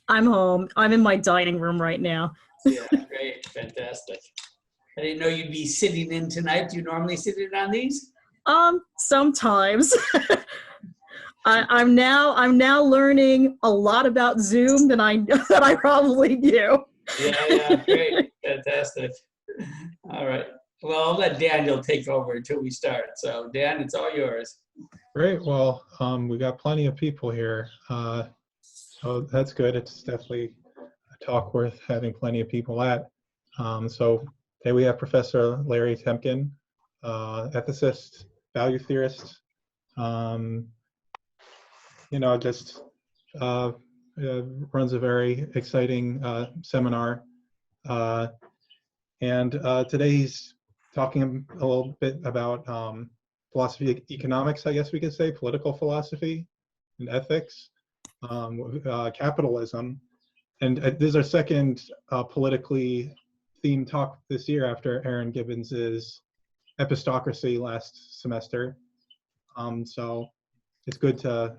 I'm home. I'm in my dining room right now. Yeah, great, fantastic. I didn't know you'd be sitting in tonight. Do you normally sit in on these? Sometimes I'm now learning a lot about Zoom than I that I probably do. Yeah, great, fantastic. All right. Well, I'll let Daniel take over until we start. So, Dan, it's all yours. Great. Well, we got plenty of people here. So that's good. It's definitely a talk worth having plenty of people at. So today we have Professor Larry Temkin, ethicist, value theorist. Just runs a very exciting seminar. And today he's talking a little bit about philosophy of economics, I guess we could say, political philosophy and ethics, capitalism. And this is our second politically themed talk this year after Aaron Gibbons's epistocracy last semester. So it's good to,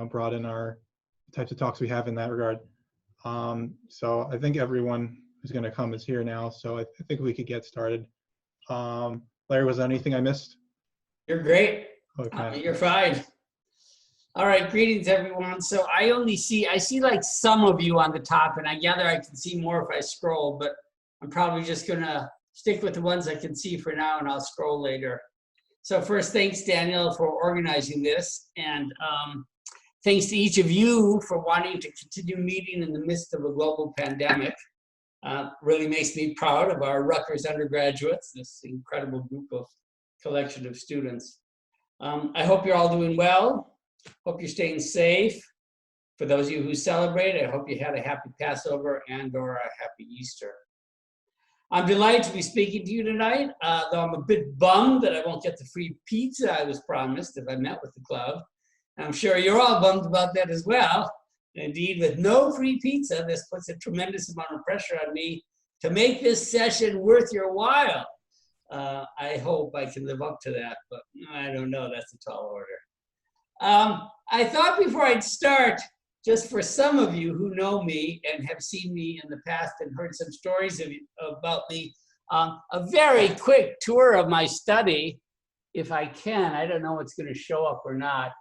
broaden our types of talks we have in that regard. So I think everyone who's going to come is here now, so I think we could get started. Larry, was there anything I missed? You're great. Okay. You're fine. All right, greetings everyone. So I see like some of you on the top, and I gather I can see more if I scroll, but I'm probably just gonna stick with the ones I can see for now, and I'll scroll later. So first, thanks Daniel for organizing this, and thanks to each of you for wanting to continue meeting in the midst of a global pandemic. Really makes me proud of our Rutgers undergraduates, this incredible group of collection of students. I hope you're all doing well. Hope you're staying safe. For those of you who celebrate, I hope you had a happy Passover and or a happy Easter. I'm delighted to be speaking to you tonight, though I'm a bit bummed that I won't get the free pizza I was promised if I met with the club. I'm sure you're all bummed about that as well. Indeed, with no free pizza, this puts a tremendous amount of pressure on me to make this session worth your while. I hope I can live up to that, but I don't know, that's a tall order. I thought before I'd start, just for some of you who know me and have seen me in the past and heard some stories about me, a very quick tour of my study, if I can. I don't know what's going to show up or not.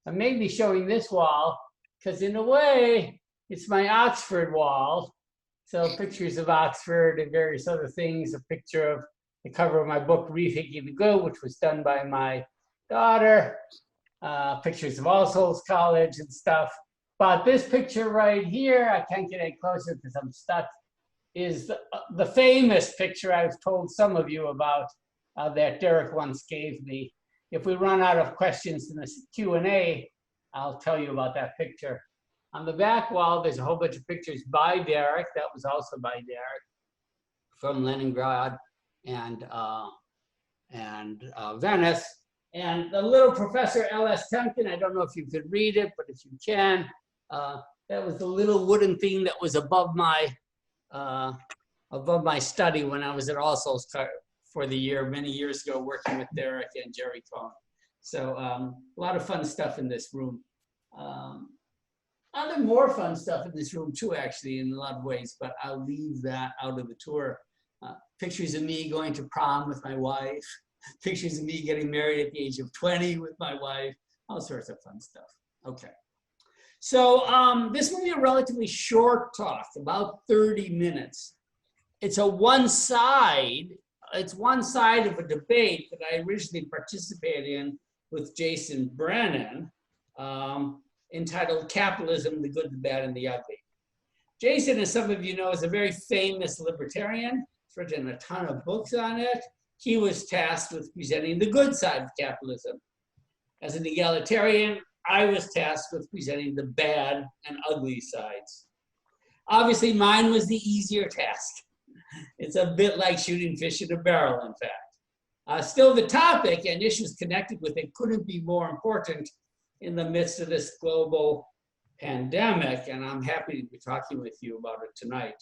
I may be showing this wall, because in a way, it's my Oxford wall. So pictures of Oxford and various other things, a picture of the cover of my book, Rethinking the Good, which was done by my daughter. Pictures of All Souls College and stuff. But this picture right here, I can't get any closer because I'm stuck, is the famous picture I've told some of you about that Derek once gave me. If we run out of questions in this Q&A, I'll tell you about that picture. On the back wall, there's a whole bunch of pictures by Derek. That was also by Derek from Leningrad and Venice. And the little Professor L.S. Temkin, I don't know if you could read it, but if you can, that was the little wooden thing that was above my study when I was at All Souls for the year, many years ago, working with Derek and Jerry Cohn. So a lot of fun stuff in this room. Other more fun stuff in this room too, actually, in a lot of ways, but I'll leave that out of the tour. Pictures of me going to prom with my wife. Pictures of me getting married at the age of 20 with my wife, all sorts of fun stuff. Okay. So this will be a relatively short talk, about 30 minutes. It's one side of a debate that I originally participated in with Jason Brennan, entitled Capitalism, the Good, the Bad, and the Ugly. Jason, as some of you know, is a very famous libertarian. He's written a ton of books on it. He was tasked with presenting the good side of capitalism. As an egalitarian, I was tasked with presenting the bad and ugly sides. Obviously, mine was the easier task. It's a bit like shooting fish in a barrel, in fact. Still, the topic and issues connected with it couldn't be more important in the midst of this global pandemic, and I'm happy to be talking with you about it tonight.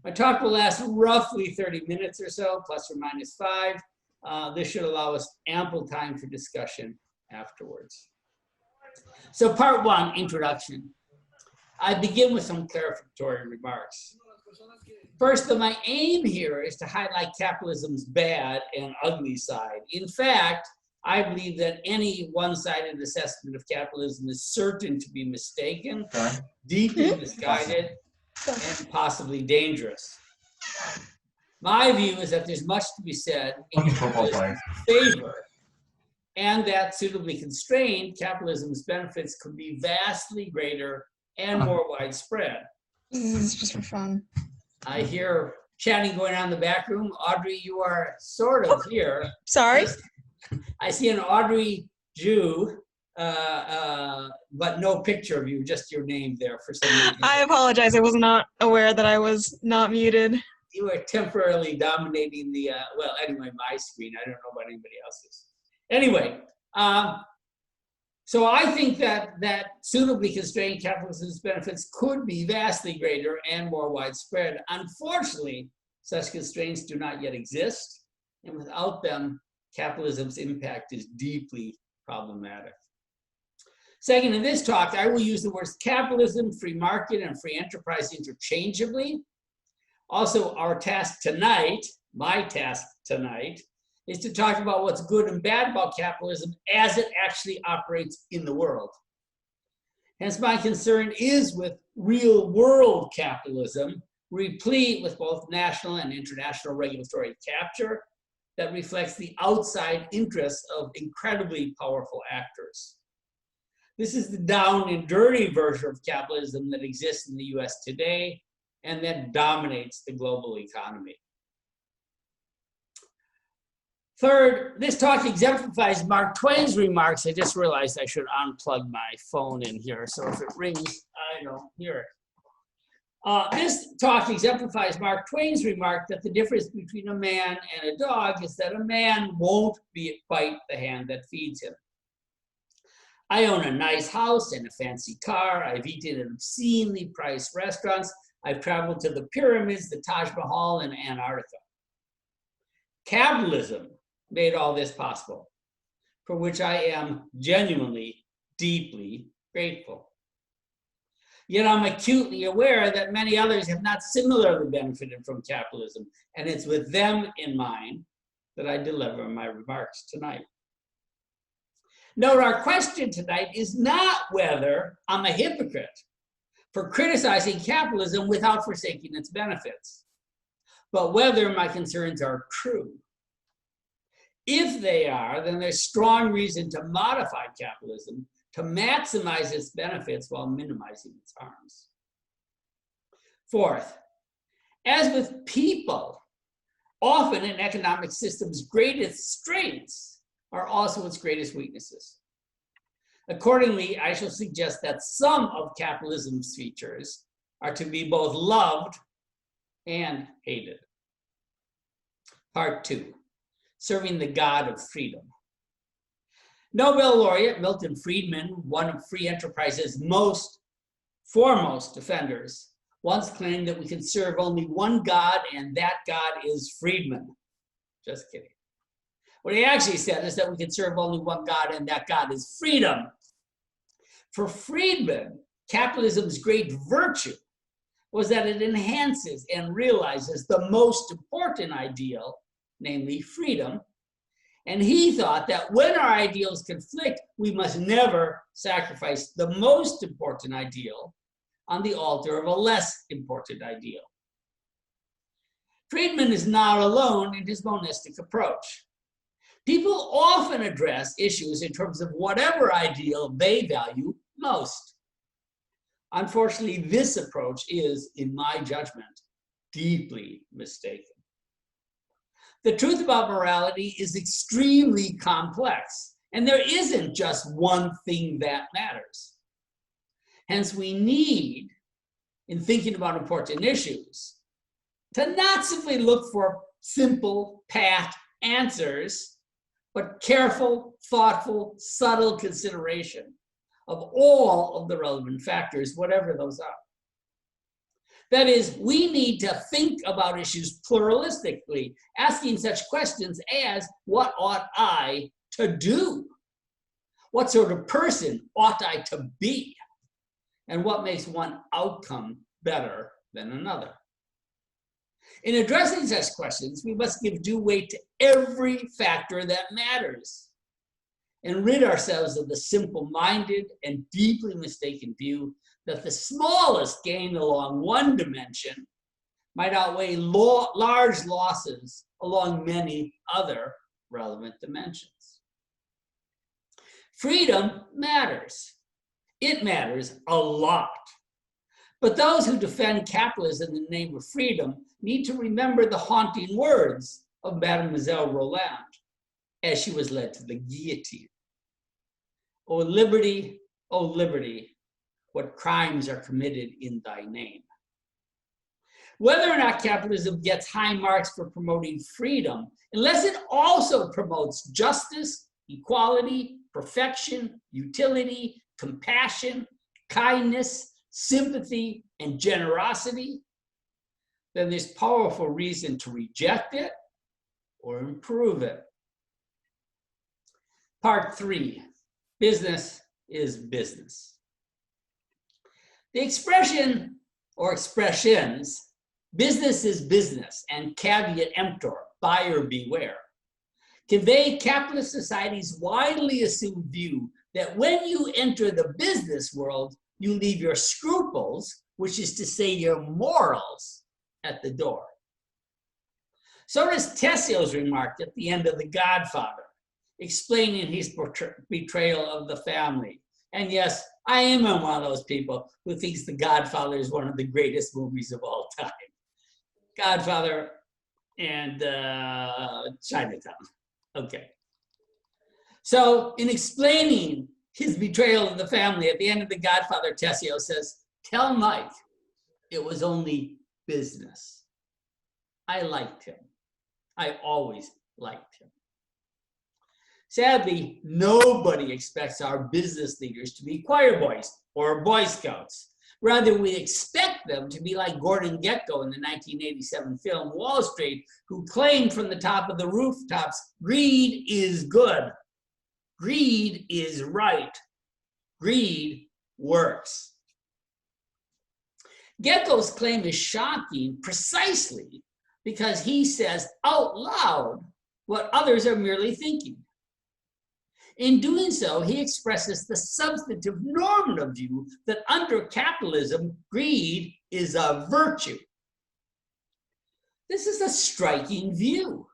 My talk will last roughly 30 minutes or so, plus or minus 5. This should allow us ample time for discussion afterwards. So part 1, introduction. I begin with some clarificatory remarks. First, my aim here is to highlight capitalism's bad and ugly side. In fact, I believe that any one-sided assessment of capitalism is certain to be mistaken, deeply misguided, and possibly dangerous. My view is that there's much to be said in capitalism's favor, and that suitably constrained, capitalism's benefits could be vastly greater and more widespread. This is just for fun. I hear chatting going on in the back room. Audrey, you are sort of here. Sorry? I see an Audrey Jew, but no picture of you, just your name there for some reason. I apologize. I was not aware that I was not muted. You are temporarily dominating the, well, anyway, my screen. I don't know about anybody else's. Anyway, so I think that suitably constrained capitalism's benefits could be vastly greater and more widespread. Unfortunately, such constraints do not yet exist, and without them, capitalism's impact is deeply problematic. Second, in this talk, I will use the words capitalism, free market, and free enterprise interchangeably. Also, our task tonight, my task tonight, is to talk about what's good and bad about capitalism as it actually operates in the world. Hence, my concern is with real world capitalism, replete with both national and international regulatory capture that reflects the outside interests of incredibly powerful actors. This is the down and dirty version of capitalism that exists in the US today and that dominates the global economy. Third, this talk exemplifies Mark Twain's remarks. I just realized I should unplug my phone in here, so if it rings, I don't hear it. This talk exemplifies Mark Twain's remark that the difference between a man and a dog is that a man won't bite the hand that feeds him. I own a nice house and a fancy car. I've eaten in obscenely priced restaurants. I've traveled to the pyramids, the Taj Mahal, and Antarctica. Capitalism made all this possible, for which I am genuinely, deeply grateful. Yet I'm acutely aware that many others have not similarly benefited from capitalism, and it's with them in mind that I deliver my remarks tonight. Note, our question tonight is not whether I'm a hypocrite for criticizing capitalism without forsaking its benefits, but whether my concerns are true. If they are, then there's strong reason to modify capitalism to maximize its benefits while minimizing its harms. Fourth, as with people, often an economic system's greatest strengths are also its greatest weaknesses. Accordingly, I shall suggest that some of capitalism's features are to be both loved and hated. Part 2, serving the God of freedom. Nobel laureate Milton Friedman, one of free enterprise's foremost defenders, once claimed that we can serve only one God, and that God is Friedman. Just kidding. What he actually said is that we can serve only one God, and that God is freedom. For Friedman, capitalism's great virtue was that it enhances and realizes the most important ideal, namely freedom. And he thought that when our ideals conflict, we must never sacrifice the most important ideal on the altar of a less important ideal. Friedman is not alone in his monistic approach. People often address issues in terms of whatever ideal they value most. Unfortunately, this approach is, in my judgment, deeply mistaken. The truth about morality is extremely complex, and there isn't just one thing that matters. Hence, we need, in thinking about important issues, to not simply look for simple, pat answers, but careful, thoughtful, subtle consideration of all of the relevant factors, whatever those are. That is, we need to think about issues pluralistically, asking such questions as, what ought I to do? What sort of person ought I to be? and what makes one outcome better than another. In addressing such questions, we must give due weight to every factor that matters and rid ourselves of the simple-minded and deeply mistaken view that the smallest gain along one dimension might outweigh large losses along many other relevant dimensions. Freedom matters. It matters a lot. But those who defend capitalism in the name of freedom need to remember the haunting words of Mademoiselle Roland as she was led to the guillotine. O liberty, what crimes are committed in thy name. Whether or not capitalism gets high marks for promoting freedom, unless it also promotes justice, equality, perfection, utility, compassion, kindness, sympathy, and generosity, then there's powerful reason to reject it or improve it. Part 3, business is business. The expression or expressions, business is business and caveat emptor, buyer beware, convey capitalist society's widely assumed view that when you enter the business world, you leave your scruples, which is to say your morals, at the door. So does Tessio's remark at the end of The Godfather, explaining his betrayal of the family. And yes, I am one of those people who thinks The Godfather is one of the greatest movies of all time. Godfather and Chinatown. Okay. So in explaining his betrayal of the family at the end of The Godfather, Tessio says, "Tell Mike it was only business." I liked him. I always liked him. Sadly, nobody expects our business leaders to be choir boys or Boy Scouts. Rather, we expect them to be like Gordon Gekko in the 1987 film Wall Street, who claimed from the top of the rooftops, greed is good. Greed is right. Greed works. Gekko's claim is shocking precisely because he says out loud what others are merely thinking. In doing so, he expresses the substantive normative view that under capitalism, greed is a virtue. This is a striking view,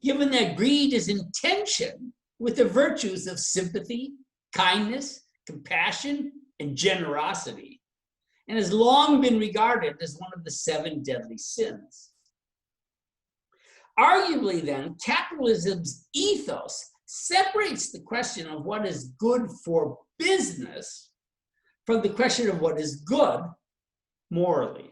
given that greed is in tension with the virtues of sympathy, kindness, compassion, and generosity, and has long been regarded as one of the 7 deadly sins. Arguably then, capitalism's ethos separates the question of what is good for business from the question of what is good morally.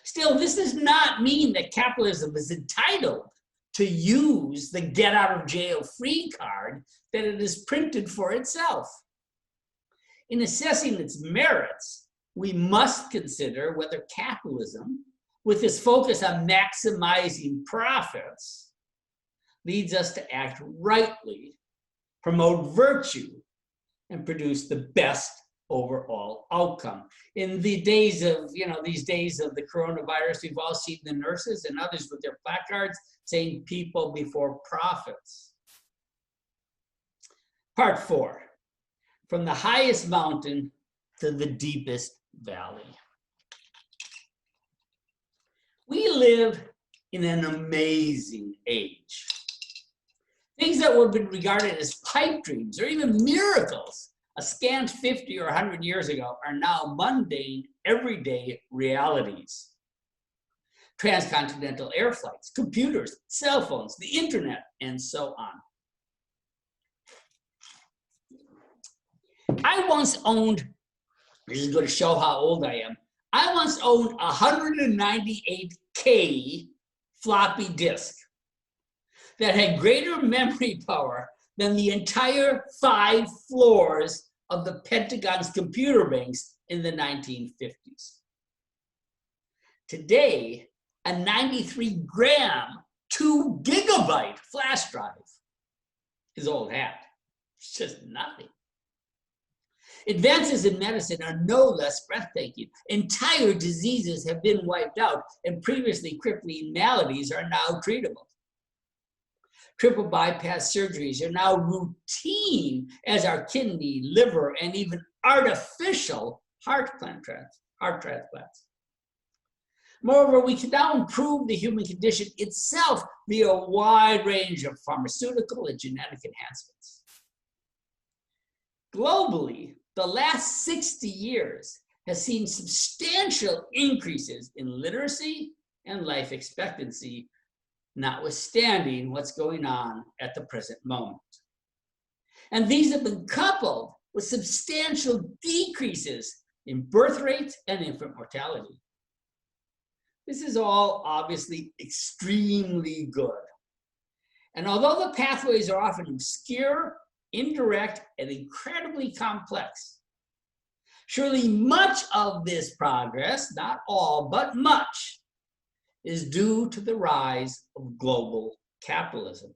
Still, this does not mean that capitalism is entitled to use the get out of jail free card that it has printed for itself. In assessing its merits, we must consider whether capitalism, with its focus on maximizing profits, leads us to act rightly, promote virtue, and produce the best overall outcome. In the days of, these days of the coronavirus, we've all seen the nurses and others with their placards saying people before profits. Part 4, from the highest mountain to the deepest valley. We live in an amazing age. Things that would have been regarded as pipe dreams or even miracles a scant 50 or 100 years ago are now mundane, everyday realities. Transcontinental air flights, computers, cell phones, the internet, and so on. I once owned, this is going to show how old I am, I once owned a 198K floppy disk that had greater memory power than the entire 5 floors of the Pentagon's computer banks in the 1950s. Today, a 93-gram, 2-gigabyte flash drive is old hat. It's just nothing. Advances in medicine are no less breathtaking. Entire diseases have been wiped out, and previously crippling maladies are now treatable. Triple bypass surgeries are now routine, as are kidney, liver, and even artificial heart transplants. Moreover, we can now improve the human condition itself via a wide range of pharmaceutical and genetic enhancements. Globally, the last 60 years has seen substantial increases in literacy and life expectancy, notwithstanding what's going on at the present moment. And these have been coupled with substantial decreases in birth rate and infant mortality. This is all obviously extremely good. And although the pathways are often obscure, indirect, and incredibly complex, surely much of this progress, not all, but much, is due to the rise of global capitalism.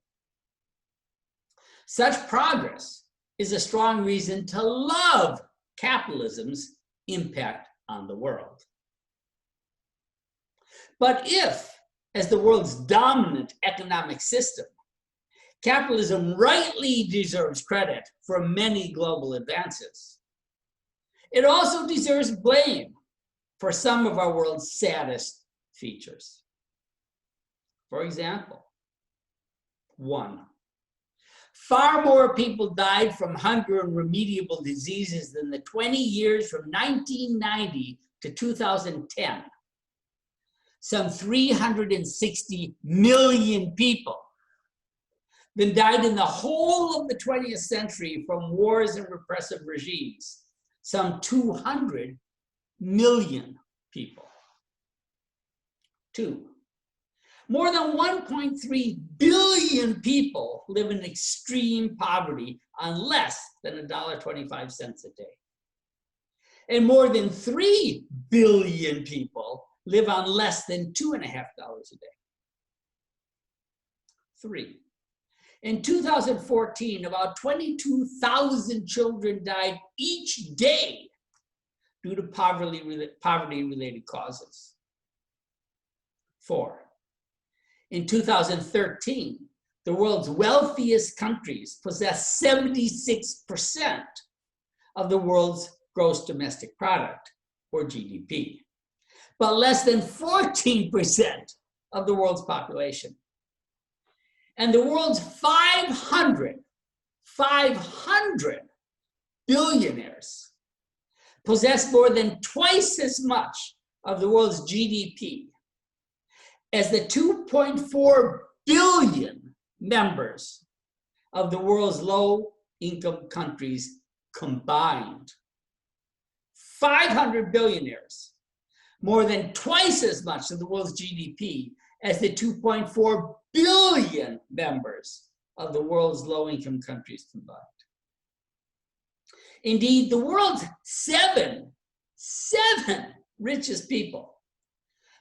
Such progress is a strong reason to love capitalism's impact on the world. But if, as the world's dominant economic system, capitalism rightly deserves credit for many global advances, it also deserves blame for some of our world's saddest features. For example, 1, far more people died from hunger and remediable diseases than the 20 years from 1990 to 2010. Some 360 million people then died in the whole of the 20th century from wars and repressive regimes. Some 200 million people. 2, more than 1.3 billion people live in extreme poverty on less than $1.25 a day. And more than 3 billion people live on less than $2.50 a day. 3, in 2014, about 22,000 children died each day due to poverty-related causes. 4, in 2013, the world's wealthiest countries possess 76% of the world's gross domestic product, or GDP, but less than 14% of the world's population. And the world's 500 billionaires possess more than twice as much of the world's GDP as the 2.4 billion members of the world's low-income countries combined. 500 billionaires, more than twice as much of the world's GDP as the 2.4 billion members of the world's low-income countries combined. Indeed, the world's seven richest people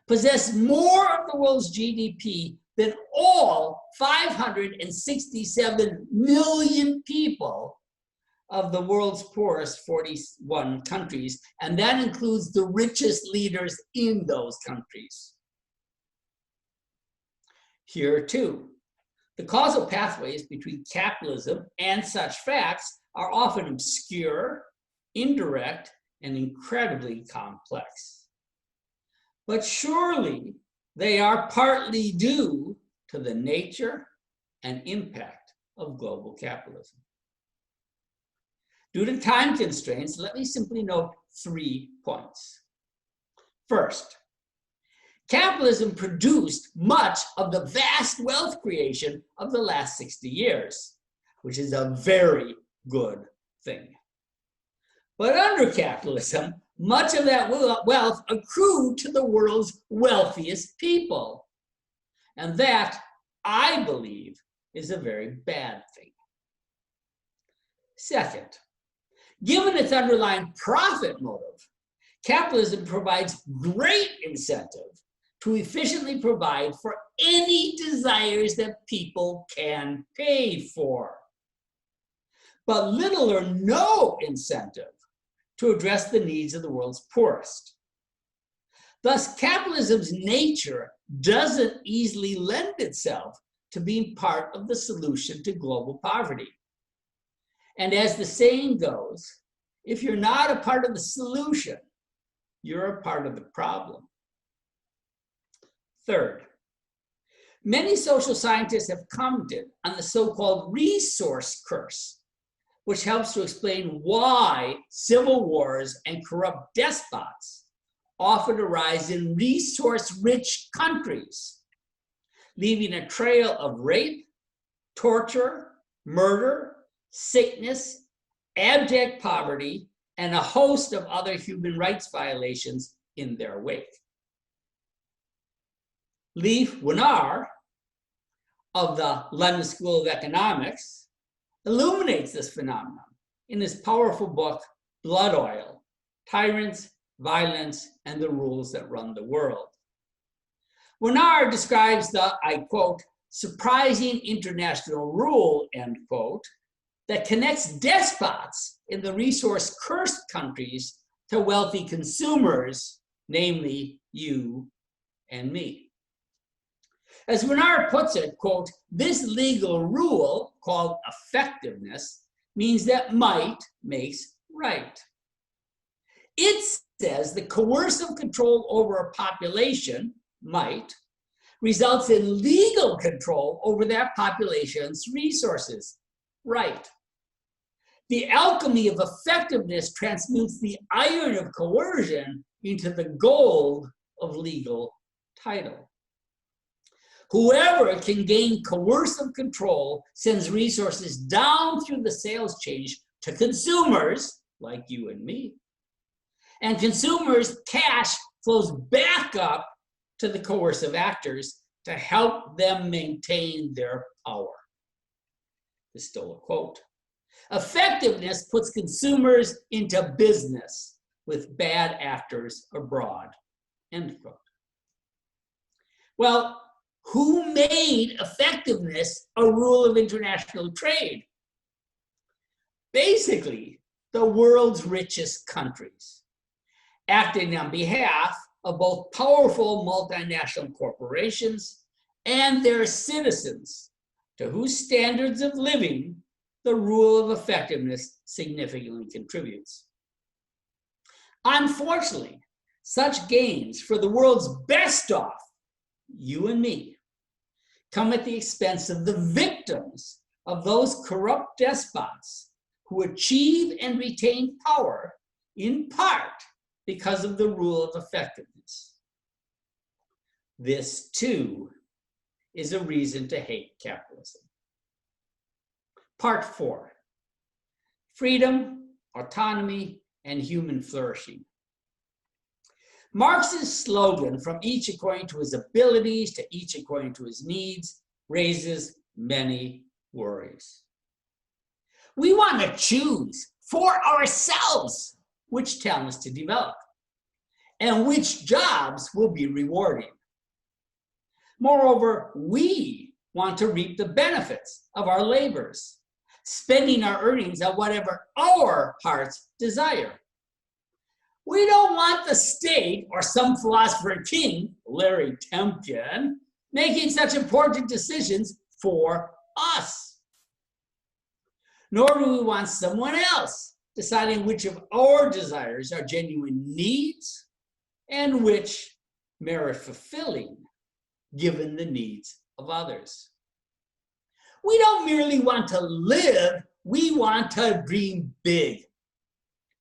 possess more of the world's GDP than all 567 million people of the world's poorest 41 countries, and that includes the richest leaders in those countries. Here too, the causal pathways between capitalism and such facts are often obscure, indirect, and incredibly complex. But surely they are partly due to the nature and impact of global capitalism. Due to time constraints, let me simply note 3 points. First, capitalism produced much of the vast wealth creation of the last 60 years, which is a very good thing. But under capitalism, much of that wealth accrued to the world's wealthiest people. And that, I believe, is a very bad thing. Second, given its underlying profit motive, capitalism provides great incentive to efficiently provide for any desires that people can pay for, but little or no incentive to address the needs of the world's poorest. Thus, capitalism's nature doesn't easily lend itself to being part of the solution to global poverty. And as the saying goes, if you're not a part of the solution, you're a part of the problem. Third, many social scientists have commented on the so-called resource curse, which helps to explain why civil wars and corrupt despots often arise in resource-rich countries, leaving a trail of rape, torture, murder, sickness, abject poverty, and a host of other human rights violations in their wake. Leif Wenar of the London School of Economics illuminates this phenomenon in his powerful book, Blood Oil: Tyrants, Violence, and the Rules That Run the World. Wenar describes the, I quote, surprising international rule, end quote, that connects despots in the resource-cursed countries to wealthy consumers, namely you and me. As Wenar puts it, quote, this legal rule, called effectiveness, means that might makes right. It says the coercive control over a population, might, results in legal control over that population's resources, right. The alchemy of effectiveness transmutes the iron of coercion into the gold of legal title. Whoever can gain coercive control sends resources down through the sales chain to consumers, like you and me. And consumers' cash flows back up to the coercive actors to help them maintain their power. This is still a quote. Effectiveness puts consumers into business with bad actors abroad, end quote. Well, who made effectiveness a rule of international trade? Basically, the world's richest countries, acting on behalf of both powerful multinational corporations and their citizens, to whose standards of living the rule of effectiveness significantly contributes. Unfortunately, such gains for the world's best off, you and me, come at the expense of the victims of those corrupt despots who achieve and retain power in part because of the rule of effectiveness. This, too, is a reason to hate capitalism. Part 4, freedom, autonomy, and human flourishing. Marx's slogan, from each according to his abilities to each according to his needs, raises many worries. We want to choose for ourselves which talents to develop and which jobs will be rewarding. Moreover, we want to reap the benefits of our labors, spending our earnings on whatever our hearts desire. We don't want the state or some philosopher king, Larry Temkin, making such important decisions for us. Nor do we want someone else deciding which of our desires are genuine needs and which merit fulfilling given the needs of others. We don't merely want to live, we want to dream big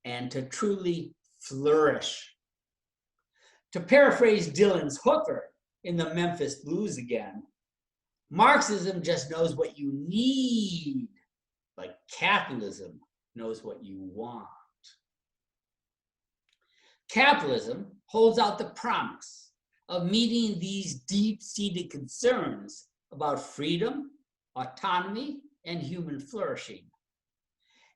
and to truly flourish. To paraphrase Dylan's Hooker in the Memphis Blues again, Marxism just knows what you need, but capitalism knows what you want. Capitalism holds out the promise of meeting these deep-seated concerns about freedom, autonomy, and human flourishing.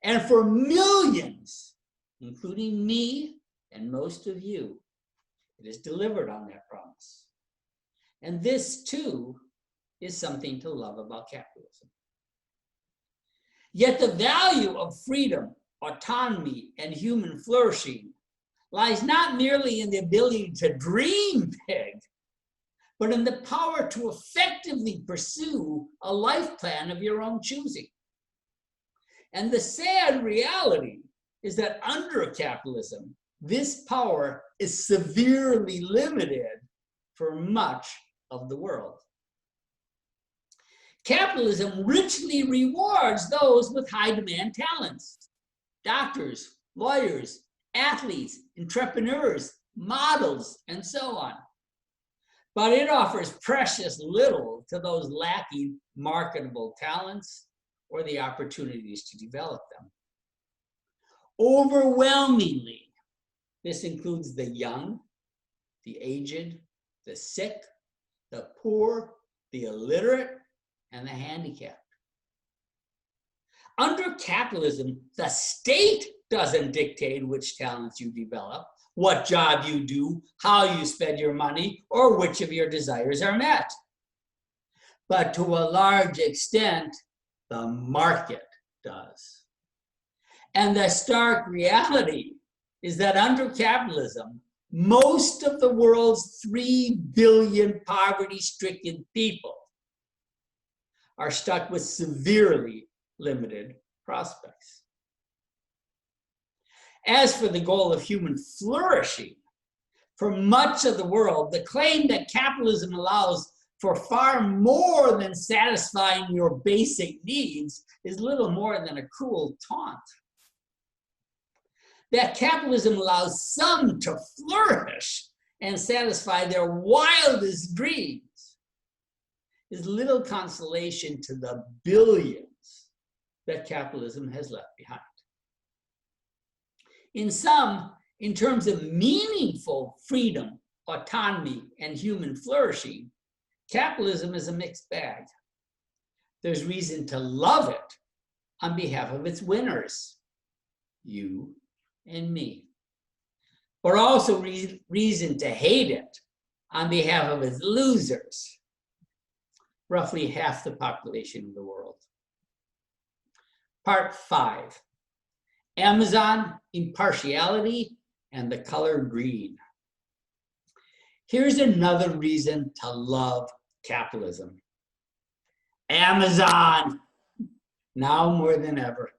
And for millions, including me and most of you, it is delivered on that promise. And this, too, is something to love about capitalism. Yet the value of freedom autonomy, and human flourishing lies not merely in the ability to dream big, but in the power to effectively pursue a life plan of your own choosing. And the sad reality is that under capitalism, this power is severely limited for much of the world. Capitalism richly rewards those with high demand talents: doctors, lawyers, athletes, entrepreneurs, models, and so on. But it offers precious little to those lacking marketable talents or the opportunities to develop them. Overwhelmingly, this includes the young, the aged, the sick, the poor, the illiterate, and the handicapped. Under capitalism, the state doesn't dictate which talents you develop, what job you do, how you spend your money, or which of your desires are met. But to a large extent, the market does. And the stark reality is that under capitalism, most of the world's 3 billion poverty-stricken people are stuck with severely limited prospects. As for the goal of human flourishing, for much of the world, the claim that capitalism allows for far more than satisfying your basic needs is little more than a cruel taunt. That capitalism allows some to flourish and satisfy their wildest dreams is little consolation to the billions that capitalism has left behind. In sum, in terms of meaningful freedom, autonomy, and human flourishing, capitalism is a mixed bag. There's reason to love it on behalf of its winners, you and me, but also reason to hate it on behalf of its losers, roughly half the population of the world. Part 5, Amazon, impartiality, and the color green. Here's another reason to love capitalism. Amazon, now more than ever.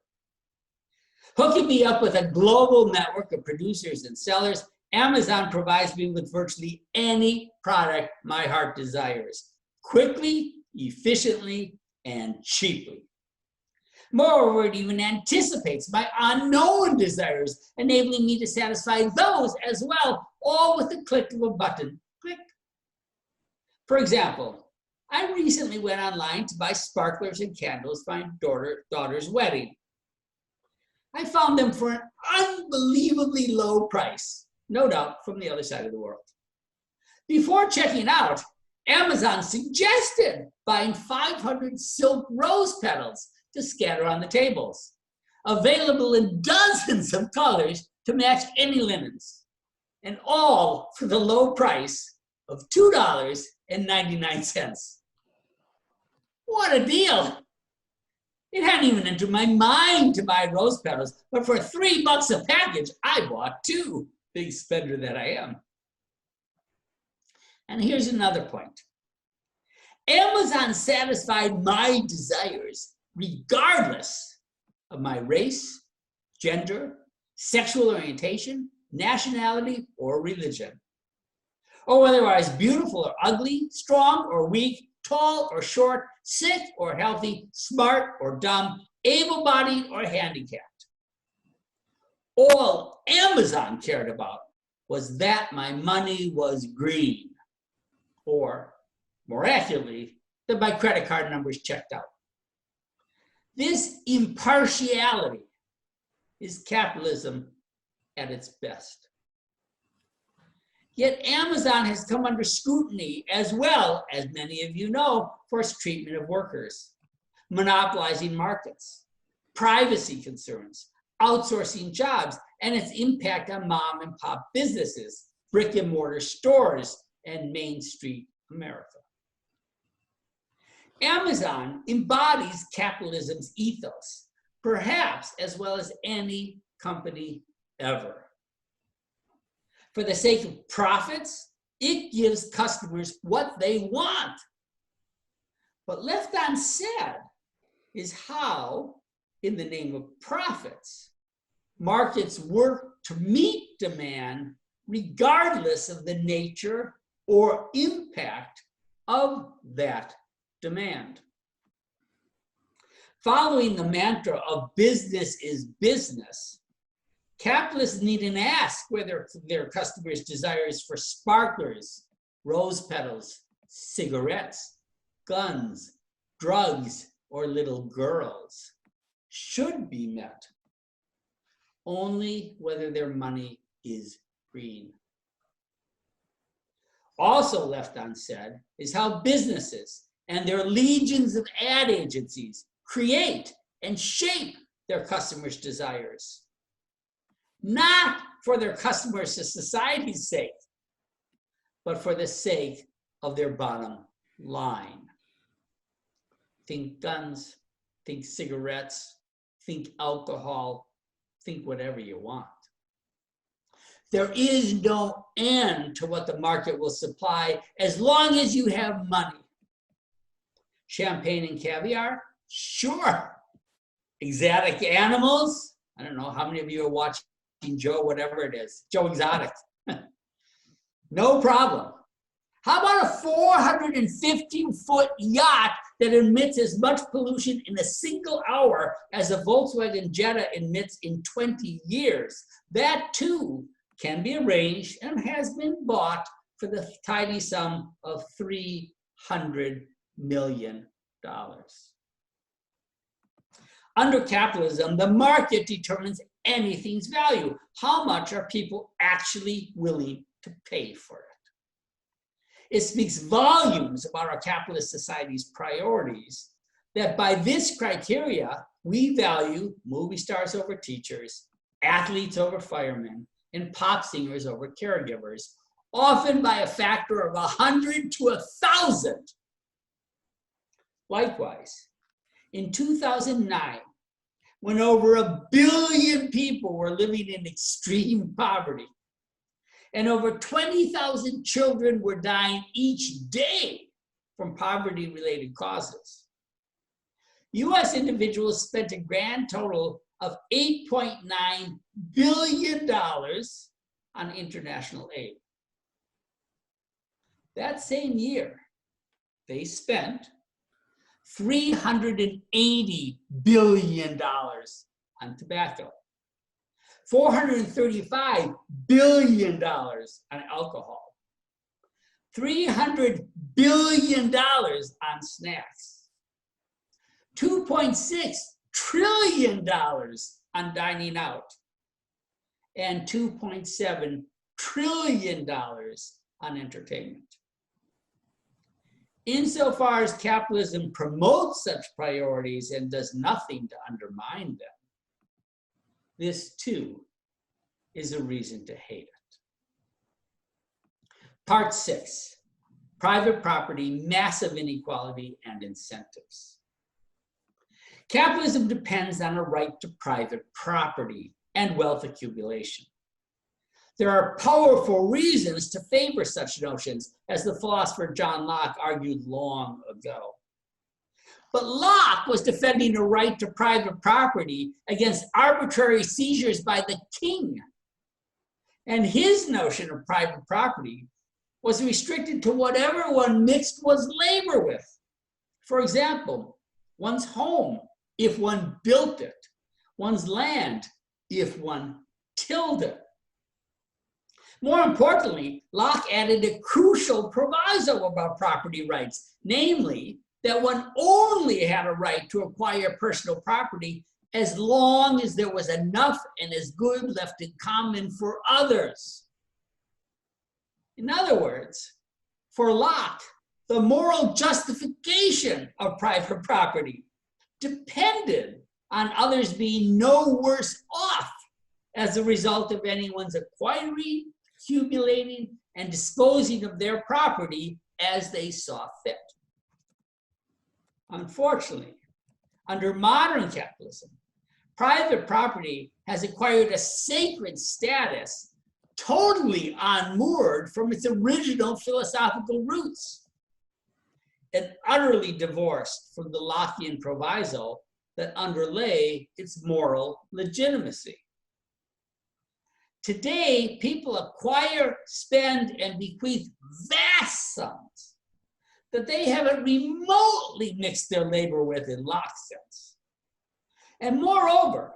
Hooking me up with a global network of producers and sellers, Amazon provides me with virtually any product my heart desires, quickly, efficiently, and cheaply. Moreover, it even anticipates my unknown desires, enabling me to satisfy those as well, all with the click of a button. Click. For example, I recently went online to buy sparklers and candles for my daughter's wedding. I found them for an unbelievably low price, no doubt from the other side of the world. Before checking out, Amazon suggested buying 500 silk rose petals to scatter on the tables, available in dozens of colors to match any linens, and all for the low price of $2.99. What a deal! It hadn't even entered my mind to buy rose petals, but for $3 a package, I bought 2. Big spender that I am. And here's another point. Amazon satisfied my desires regardless of my race, gender, sexual orientation, nationality, or religion. Or whether I was beautiful or ugly, strong or weak, tall or short, sick or healthy, smart or dumb, able-bodied or handicapped. All Amazon cared about was that my money was green, or more accurately, that my credit card numbers checked out. This impartiality is capitalism at its best. Yet Amazon has come under scrutiny as well, as many of you know, for its treatment of workers, monopolizing markets, privacy concerns, outsourcing jobs, and its impact on mom and pop businesses, brick and mortar stores, and Main Street America. Amazon embodies capitalism's ethos perhaps as well as any company ever. For the sake of profits, it gives customers what they want. But left unsaid is how, in the name of profits, markets work to meet demand regardless of the nature or impact of that demand. Following the mantra of business is business, capitalists needn't ask whether their customers' desires for sparklers, rose petals, cigarettes, guns, drugs, or little girls should be met. Only whether their money is green. Also left unsaid is how businesses and their legions of ad agencies create and shape their customers' desires. Not for their customers' or society's sake, but for the sake of their bottom line. Think guns, think cigarettes, think alcohol, think whatever you want. There is no end to what the market will supply as long as you have money. Champagne and caviar? Sure. Exotic animals? I don't know how many of you are watching Joe, whatever it is, Joe Exotic. No problem. How about a 450-foot yacht that emits as much pollution in a single hour as a Volkswagen Jetta emits in 20 years? That too can be arranged and has been bought for the tidy sum of $300 million. Under capitalism, the market determines anything's value. How much are people actually willing to pay for it? It speaks volumes about our capitalist society's priorities that by this criteria, we value movie stars over teachers, athletes over firemen, and pop singers over caregivers, often by a factor of 100 to 1,000. Likewise, in 2009, when over 1 billion people were living in extreme poverty, and over 20,000 children were dying each day from poverty-related causes, US individuals spent a grand total of $8.9 billion on international aid. That same year, they spent $380 billion on tobacco, $435 billion on alcohol, $300 billion on snacks, $2.6 trillion on dining out, and $2.7 trillion on entertainment. Insofar as capitalism promotes such priorities and does nothing to undermine them, this too is a reason to hate it. Part 6, private property, massive inequality, and incentives. Capitalism depends on a right to private property and wealth accumulation. There are powerful reasons to favor such notions, as the philosopher John Locke argued long ago. But Locke was defending a right to private property against arbitrary seizures by the king. And his notion of private property was restricted to whatever one mixed one's labor with. For example, one's home, if one built it, one's land, if one tilled it. More importantly, Locke added a crucial proviso about property rights, namely that one only had a right to acquire personal property as long as there was enough and as good left in common for others. In other words, for Locke, the moral justification of private property depended on others being no worse off as a result of anyone's acquiring, accumulating, and disposing of their property as they saw fit. Unfortunately, under modern capitalism, private property has acquired a sacred status totally unmoored from its original philosophical roots and utterly divorced from the Lockean proviso that underlay its moral legitimacy. Today, people acquire, spend, and bequeath vast sums that they haven't remotely mixed their labor with in Locke's sense. And moreover,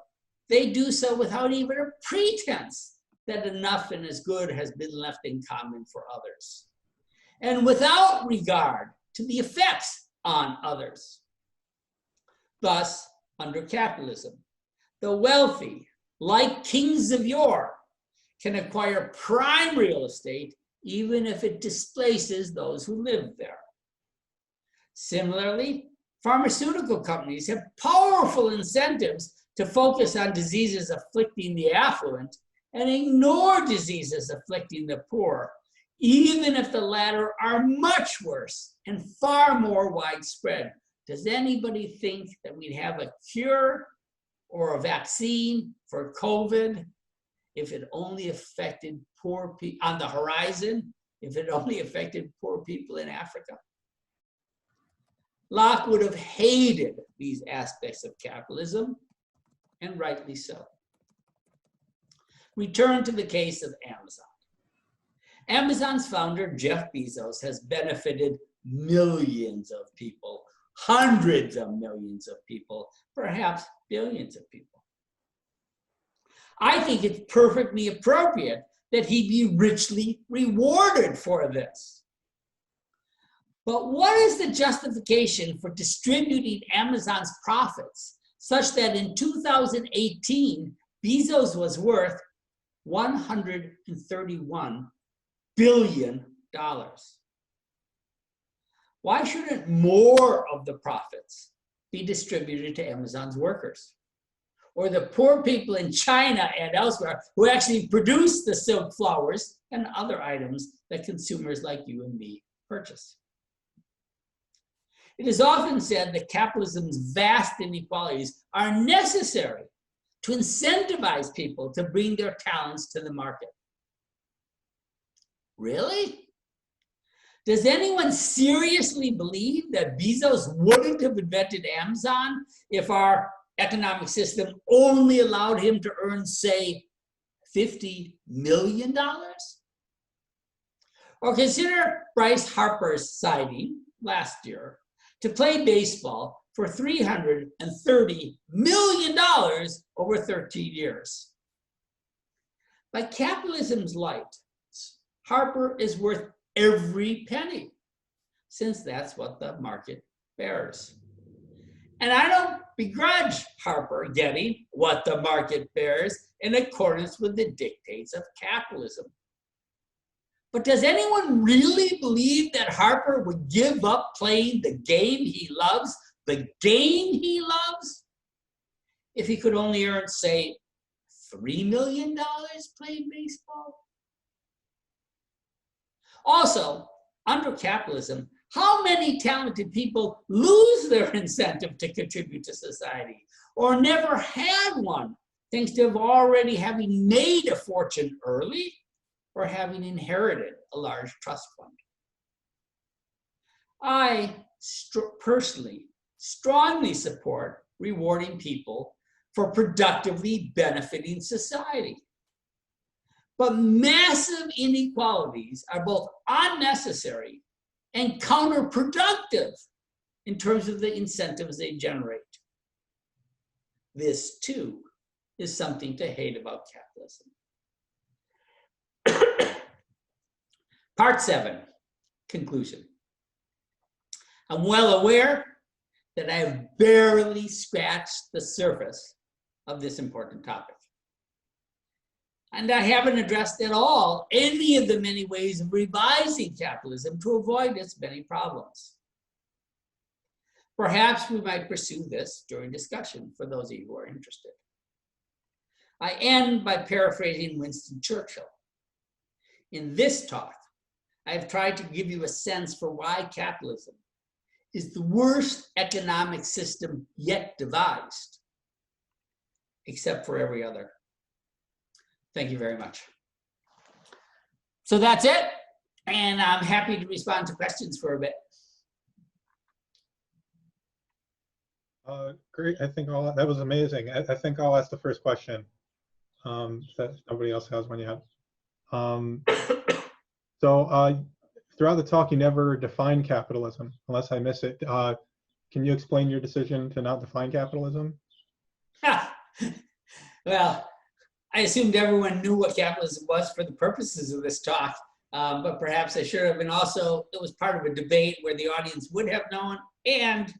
they do so without even a pretense that enough and as good has been left in common for others, and without regard to the effects on others. Thus, under capitalism, the wealthy, like kings of yore, can acquire prime real estate even if it displaces those who live there. Similarly, pharmaceutical companies have powerful incentives to focus on diseases afflicting the affluent and ignore diseases afflicting the poor, even if the latter are much worse and far more widespread. Does anybody think that we'd have a cure or a vaccine for COVID if it only affected poor people on the horizon, if it only affected poor people in Africa? Locke would have hated these aspects of capitalism, and rightly so. Return to the case of Amazon. Amazon's founder, Jeff Bezos, has benefited millions of people, hundreds of millions of people, perhaps billions of people. I think it's perfectly appropriate that he be richly rewarded for this. But what is the justification for distributing Amazon's profits such that in 2018, Bezos was worth $131 billion? Why shouldn't more of the profits be distributed to Amazon's workers, or the poor people in China and elsewhere who actually produce the silk flowers and other items that consumers like you and me purchase? It is often said that capitalism's vast inequalities are necessary to incentivize people to bring their talents to the market. Really? Does anyone seriously believe that Bezos wouldn't have invented Amazon if our economic system only allowed him to earn, say, $50 million? Or consider Bryce Harper's signing last year to play baseball for $330 million over 13 years. By capitalism's light, Harper is worth every penny, since that's what the market bears. And I don't begrudge Harper getting what the market bears in accordance with the dictates of capitalism. But does anyone really believe that Harper would give up playing the game he loves, if he could only earn, say, $3 million playing baseball? Also, under capitalism, how many talented people lose their incentive to contribute to society, or never had one, thanks to already having made a fortune early or having inherited a large trust fund? I personally strongly support rewarding people for productively benefiting society. But massive inequalities are both unnecessary and counterproductive in terms of the incentives they generate. This, too, is something to hate about capitalism. Part 7, conclusion. I'm well aware that I have barely scratched the surface of this important topic. And I haven't addressed at all any of the many ways of revising capitalism to avoid its many problems. Perhaps we might pursue this during discussion for those of you who are interested. I end by paraphrasing Winston Churchill. In this talk, I have tried to give you a sense for why capitalism is the worst economic system yet devised, except for every other. Thank you very much. So that's it. And I'm happy to respond to questions for a bit. Great. I think that was amazing. I think I'll ask the first question. If nobody else has one yet. So throughout the talk, you never defined capitalism, unless I miss it. Can you explain your decision to not define capitalism? Well, I assumed everyone knew what capitalism was for the purposes of this talk, but perhaps I should have. And also, it was part of a debate where the audience would have known, and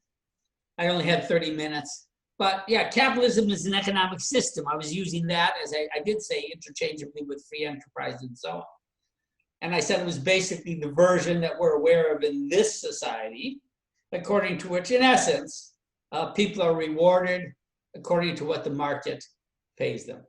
I only had 30 minutes. But yeah, capitalism is an economic system. I was using that, as I did say, interchangeably with free enterprise and so on. And I said it was basically the version that we're aware of in this society, according to which, in essence, people are rewarded according to what the market pays them.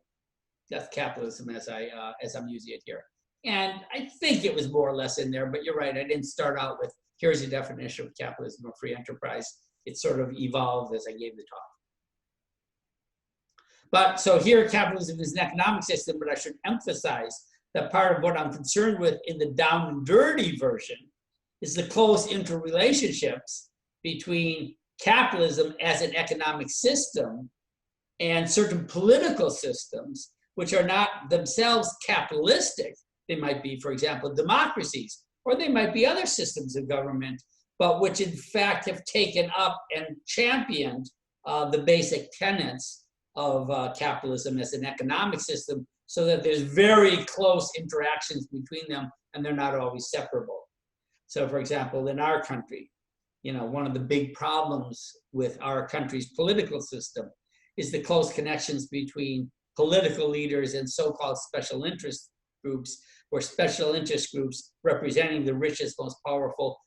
That's capitalism as I'm using it here. And I think it was more or less in there, but you're right, I didn't start out with, here's a definition of capitalism or free enterprise. It sort of evolved as I gave the talk. But so here, capitalism is an economic system, but I should emphasize that part of what I'm concerned with in the down and dirty version is the close interrelationships between capitalism as an economic system and certain political systems, which are not themselves capitalistic. They might be, for example, democracies, or they might be other systems of government, but which in fact have taken up and championed the basic tenets of capitalism as an economic system, so that there's very close interactions between them and they're not always separable. So for example, in our country, one of the big problems with our country's political system is the close connections between political leaders and so-called special interest groups, where special interest groups representing the richest, most powerful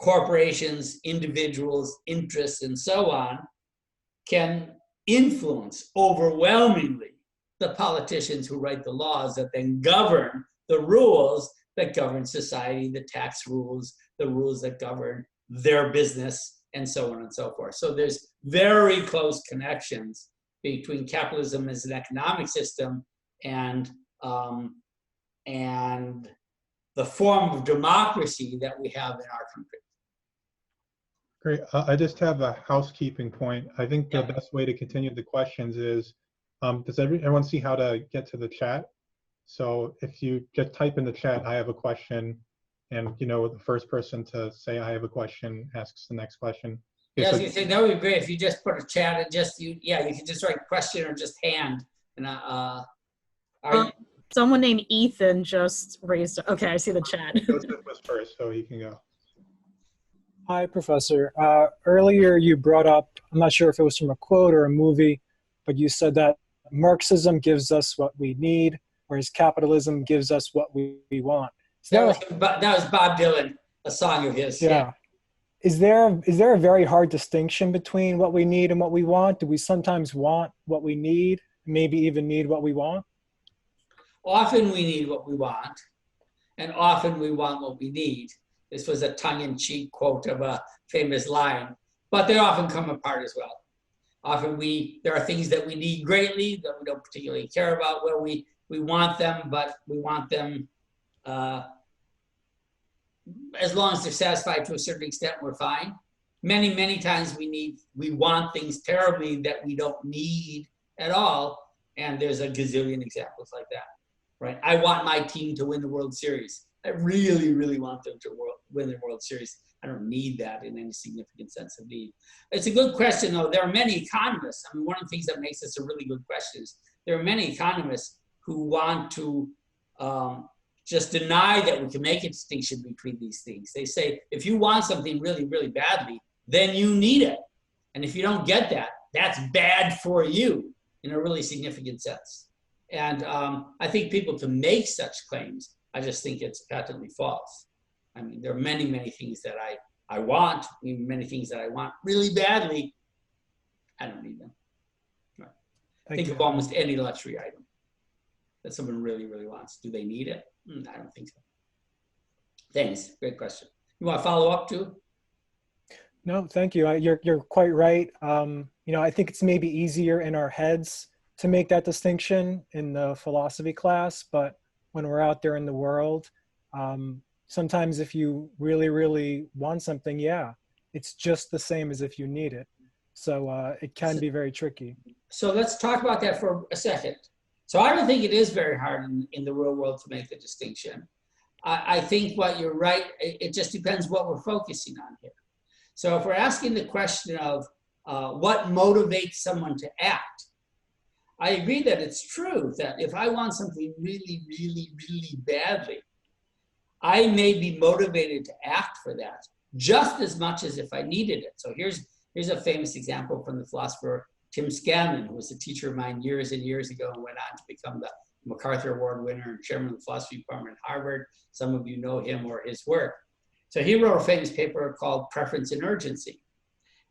corporations, individuals, interests, and so on, can influence overwhelmingly the politicians who write the laws that then govern the rules that govern society, the tax rules, the rules that govern their business, and so on and so forth. So there's very close connections between capitalism as an economic system and the form of democracy that we have in our country. Great. I just have a housekeeping point. I think the best way to continue the questions is, does everyone see how to get to the chat? So if you just type in the chat, I have a question, and the first person to say I have a question asks the next question. Yeah, I was gonna say, that would be great if you just put a chat and you can just write question or just hand. And someone named Ethan just raised. Okay, I see the chat. Joseph was first, so he can go. Hi, Professor. Earlier you brought up, I'm not sure if it was from a quote or a movie, but you said that Marxism gives us what we need, whereas capitalism gives us what we want. That was Bob Dylan, a song of his. Yeah. Is there a very hard distinction between what we need and what we want? Do we sometimes want what we need, maybe even need what we want? Often we need what we want, and often we want what we need. This was a tongue-in-cheek quote of a famous line, but they often come apart as well. Often there are things that we need greatly that we don't particularly care about. Well, we want them, but we want them as long as they're satisfied to a certain extent, we're fine. Many, many times we want things terribly that we don't need at all, and there's a gazillion examples like that, right? I want my team to win the World Series. I really, really want them to win the World Series. I don't need that in any significant sense of need. It's a good question, though. There are many economists. I mean, one of the things that makes this a really good question is there are many economists who want to just deny that we can make a distinction between these things. They say, if you want something really, really badly, then you need it. And if you don't get that, that's bad for you in a really significant sense. And I think people can make such claims. I just think it's patently false. I mean, there are many, many things that I want, many things that I want really badly. I don't need them. Right. Think of almost any luxury item that someone really, really wants. Do they need it? I don't think so. Thanks, great question. You want to follow up too? No, thank you. You're quite right. I think it's maybe easier in our heads to make that distinction in the philosophy class, but when we're out there in the world, sometimes if you really, really want something, yeah, it's just the same as if you need it. So it can be very tricky. So let's talk about that for a second. So I don't think it is very hard in the real world to make the distinction. I think what you're right, it just depends what we're focusing on here. So if we're asking the question of what motivates someone to act, I agree that it's true that if I want something really, really, really badly, I may be motivated to act for that just as much as if I needed it. So here's a famous example from the philosopher Tim Scanlon, who was a teacher of mine years and years ago and went on to become the MacArthur Award winner and chairman of the philosophy department at Harvard. Some of you know him or his work. So he wrote a famous paper called Preference and Urgency.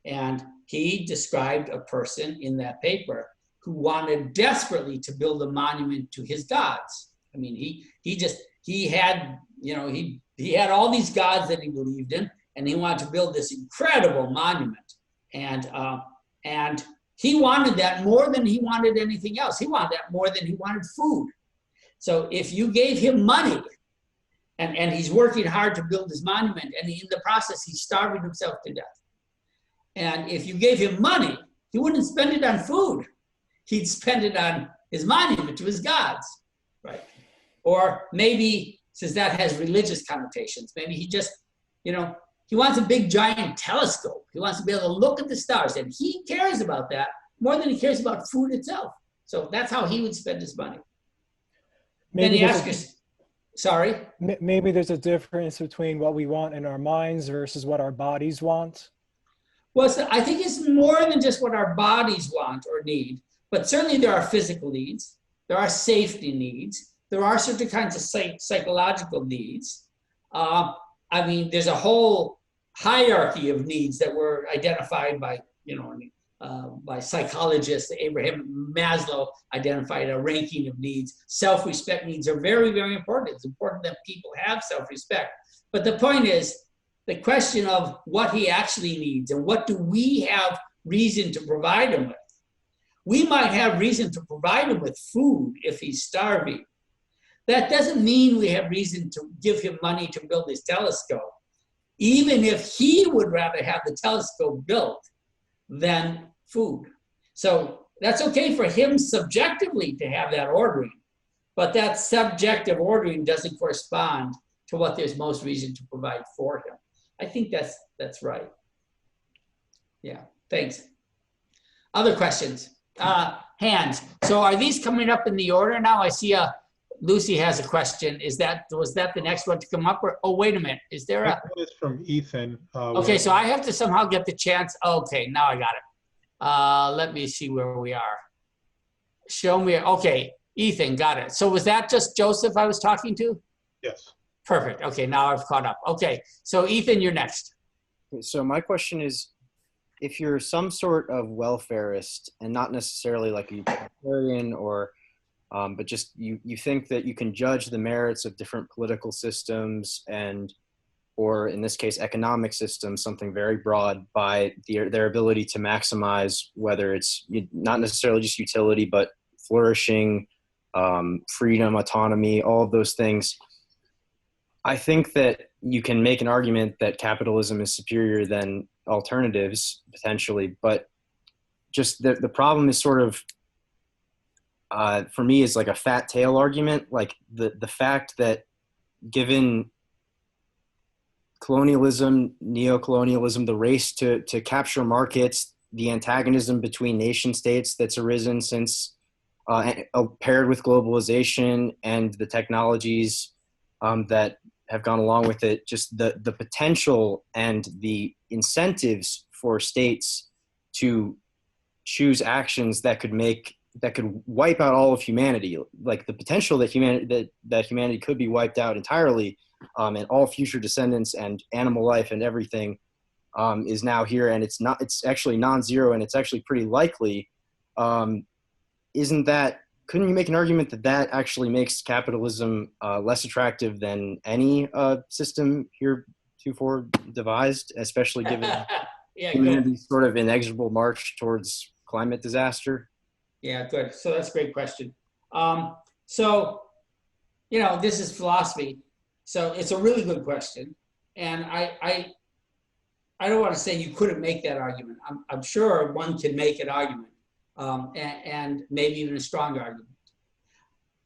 And he described a person in that paper who wanted desperately to build a monument to his gods. I mean, he had, you know, he had all these gods that he believed in, and he wanted to build this incredible monument. And he wanted that more than he wanted anything else. He wanted that more than he wanted food. So if you gave him money, and he's working hard to build his monument, and in the process, he's starving himself to death. And if you gave him money, he wouldn't spend it on food. He'd spend it on his monument to his gods, right? Or maybe, since that has religious connotations, maybe he just, you know, he wants a big giant telescope. He wants to be able to look at the stars, and he cares about that more than he cares about food itself. So that's how he would spend his money. Maybe then he asks, sorry? Maybe there's a difference between what we want in our minds versus what our bodies want. Well, so I think it's more than just what our bodies want or need, but certainly there are physical needs, there are safety needs, there are certain kinds of psychological needs. I mean, there's a whole hierarchy of needs that were identified by, you know, by psychologists. Abraham Maslow identified a ranking of needs. Self-respect needs are very, very important. It's important that people have self-respect. But the point is, the question of what he actually needs and what do we have reason to provide him with. We might have reason to provide him with food if he's starving. That doesn't mean we have reason to give him money to build his telescope, even if he would rather have the telescope built than food. So that's okay for him subjectively to have that ordering, but that subjective ordering doesn't correspond to what there's most reason to provide for him. I think that's right. Yeah, thanks. Other questions? Hands. So are these coming up in the order now? I see Lucy has a question. Was that the next one to come up? Or, oh, wait a minute. Is there a? It's from Ethan. Okay, so I have to somehow get the chance. Okay, now I got it. Let me see where we are. Show me. Okay, Ethan, got it. So was that just Joseph I was talking to? Yes. Perfect. Okay, now I've caught up. Okay, so Ethan, you're next. So my question is, if you're some sort of welfarist and not necessarily like a utilitarian or, but just you think that you can judge the merits of different political systems and, or in this case, economic systems, something very broad by their ability to maximize whether it's not necessarily just utility, but flourishing, freedom, autonomy, all of those things. I think that you can make an argument that capitalism is superior than alternatives potentially, but just the problem is sort of, for me, is like a fat tail argument. Like the fact that given colonialism, neocolonialism, the race to capture markets, the antagonism between nation states that's arisen since paired with globalization and the technologies that have gone along with it, just the potential and the incentives for states to choose actions that could wipe out all of humanity, like the potential that humanity could be wiped out entirely, and all future descendants and animal life and everything is now here, and it's actually non-zero, and it's actually pretty likely. Couldn't you make an argument that actually makes capitalism less attractive than any system heretofore devised, especially given humanity's sort of inexorable march towards climate disaster? Yeah, good. So that's a great question. So, this is philosophy. So it's a really good question. And I don't want to say you couldn't make that argument. I'm sure one can make an argument, and maybe even a strong argument.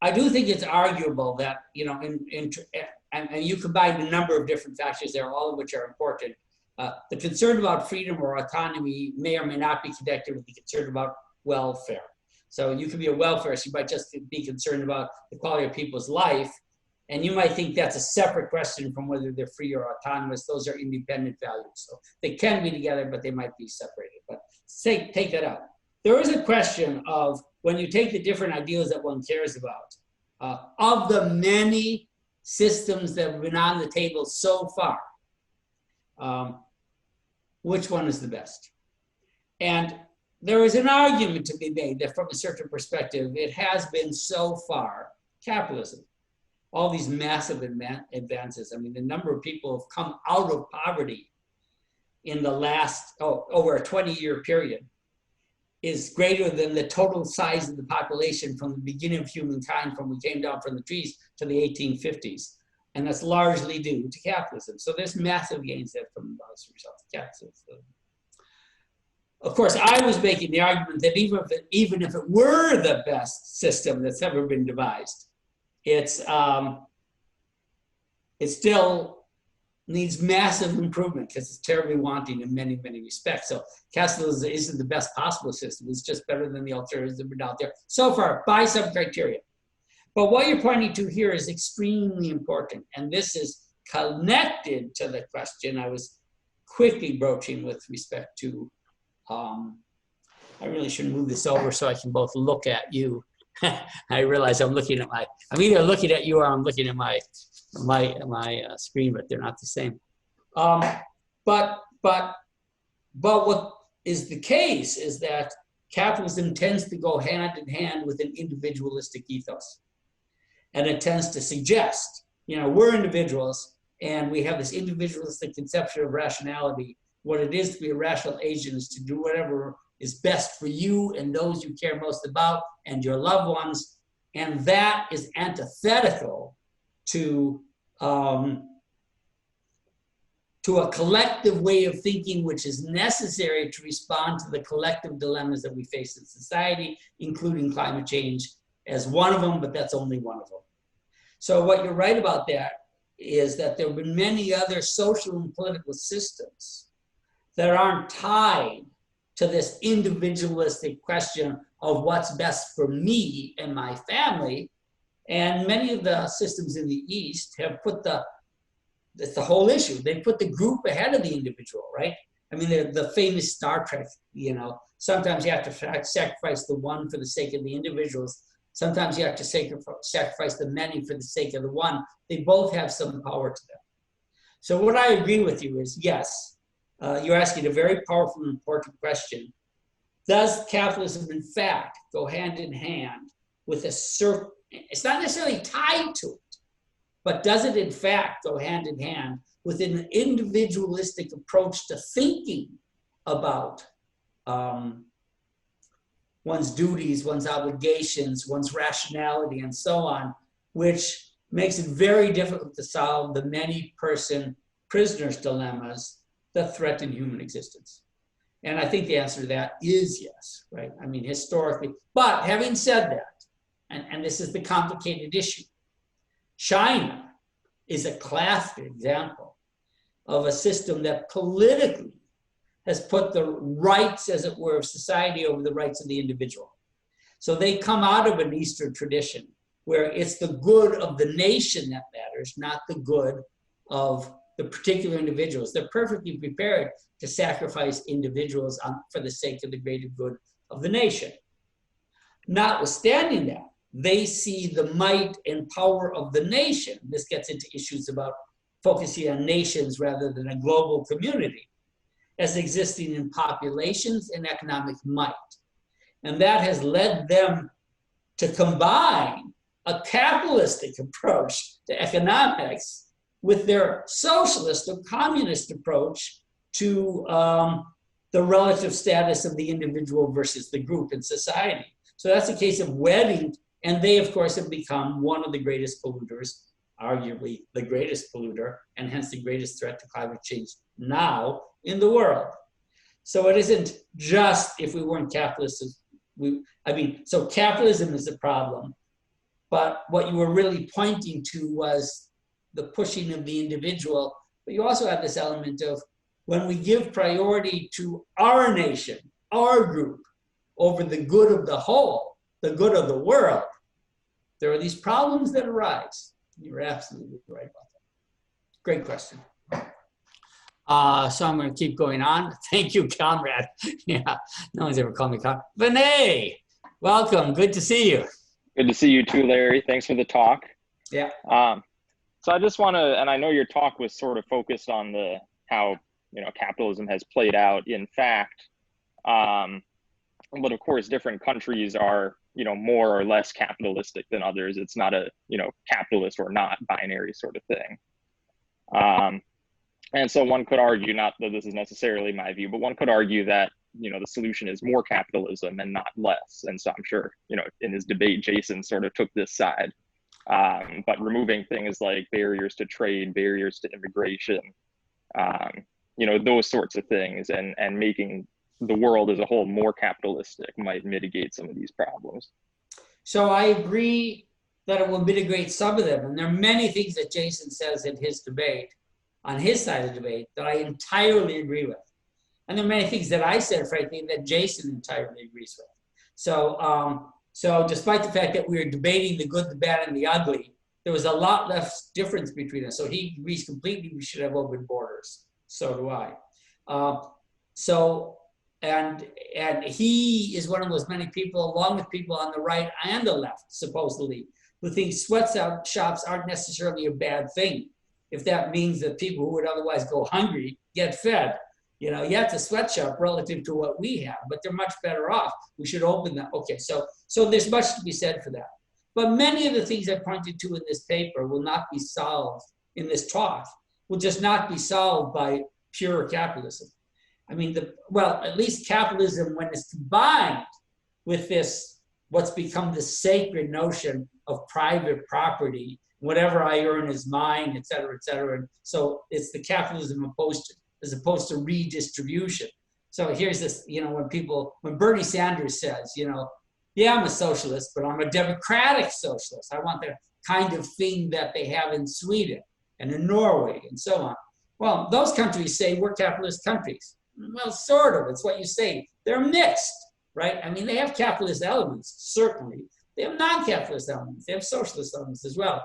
I do think it's arguable that, and you combine a number of different factors there, all of which are important. The concern about freedom or autonomy may or may not be connected with the concern about welfare. So you could be a welfarist, you might just be concerned about the quality of people's life, and you might think that's a separate question from whether they're free or autonomous. Those are independent values. So they can be together, but they might be separated. But take that out. There is a question of, when you take the different ideals that one cares about, of the many systems that have been on the table so far, which one is the best? And there is an argument to be made that from a certain perspective, it has been so far capitalism. All these massive advances. I mean, the number of people who have come out of poverty in the last, over a 20-year period is greater than the total size of the population from the beginning of humankind, from we came down from the trees to the 1850s. And that's largely due to capitalism. So there's massive gains that have come about as a result of capitalism. Of course, I was making the argument that even if it were the best system that's ever been devised, it still needs massive improvement because it's terribly wanting in many, many respects. So capitalism isn't the best possible system. It's just better than the alternatives that have been out there so far by some criteria. But what you're pointing to here is extremely important. And this is connected to the question I was quickly broaching with respect to, I really should move this over so I can both look at you. I realize I'm either looking at you or I'm looking at my screen, but they're not the same. But what is the case is that capitalism tends to go hand in hand with an individualistic ethos. And it tends to suggest, we're individuals and we have this individualistic conception of rationality. What it is to be a rational agent is to do whatever is best for you and those you care most about and your loved ones. And that is antithetical to a collective way of thinking, which is necessary to respond to the collective dilemmas that we face in society, including climate change as one of them, but that's only one of them. So what you're right about that is that there have been many other social and political systems that aren't tied to this individualistic question of what's best for me and my family. And many of the systems in the East have put that's the whole issue. They put the group ahead of the individual, right? I mean, the famous Star Trek, sometimes you have to sacrifice the one for the sake of the individuals. Sometimes you have to sacrifice the many for the sake of the one. They both have some power to them. So what I agree with you is, yes, you're asking a very powerful and important question. Does capitalism, in fact, go hand in hand with it's not necessarily tied to it, but does it, in fact, go hand in hand with an individualistic approach to thinking about one's duties, one's obligations, one's rationality, and so on, which makes it very difficult to solve the many-person prisoner's dilemmas that threaten human existence? And I think the answer to that is yes, right? I mean, historically. But having said that, and this is the complicated issue, China is a classic example of a system that politically has put the rights, as it were, of society over the rights of the individual. So they come out of an Eastern tradition where it's the good of the nation that matters, not the good of the particular individuals. They're perfectly prepared to sacrifice individuals for the sake of the greater good of the nation. Notwithstanding that, they see the might and power of the nation. This gets into issues about focusing on nations rather than a global community, as existing in populations and economic might. And that has led them to combine a capitalistic approach to economics with their socialist or communist approach to the relative status of the individual versus the group in society. So that's a case of wedding, and they, of course, have become one of the greatest polluters, arguably the greatest polluter, and hence the greatest threat to climate change now in the world. So it isn't just if we weren't capitalists, so capitalism is the problem, but what you were really pointing to was the pushing of the individual. But you also have this element of when we give priority to our nation, our group, over the good of the whole, the good of the world, there are these problems that arise. You're absolutely right about that. Great question. So I'm going to keep going on. Thank you, comrade. Yeah, no one's ever called me comrade. Vinay, welcome. Good to see you. Good to see you too, Larry. Thanks for the talk. Yeah. So I just want to, and I know your talk was sort of focused on how capitalism has played out in fact, but of course different countries are more or less capitalistic than others. It's not a capitalist or not binary sort of thing. And so one could argue, not that this is necessarily my view, but one could argue that the solution is more capitalism and not less. And so I'm sure in his debate, Jason sort of took this side. But removing things like barriers to trade, barriers to immigration, those sorts of things, and making the world as a whole more capitalistic might mitigate some of these problems. So I agree that it will mitigate some of them. And there are many things that Jason says in his debate, on his side of the debate, that I entirely agree with. And there are many things that I said, frankly, that Jason entirely agrees with. So despite the fact that we were debating the good, the bad, and the ugly, there was a lot less difference between us. So he agrees completely we should have open borders. So do I. And he is one of those many people, along with people on the right and the left, supposedly, who think sweatshops aren't necessarily a bad thing. If that means that people who would otherwise go hungry get fed. It's a sweatshop relative to what we have, but they're much better off. We should open them. Okay, so there's much to be said for that. But many of the things I pointed to in this paper will not be solved in this talk, will just not be solved by pure capitalism. I mean, at least capitalism, when it's combined with this, what's become the sacred notion of private property, whatever I earn is mine, et cetera, et cetera. And so it's the capitalism as opposed to redistribution. So here's this, when Bernie Sanders says, yeah, I'm a socialist, but I'm a democratic socialist. I want the kind of thing that they have in Sweden and in Norway and so on. Well, those countries say we're capitalist countries. Well, sort of, it's what you say. They're mixed, right? I mean, they have capitalist elements, certainly. They have non-capitalist elements. They have socialist elements as well.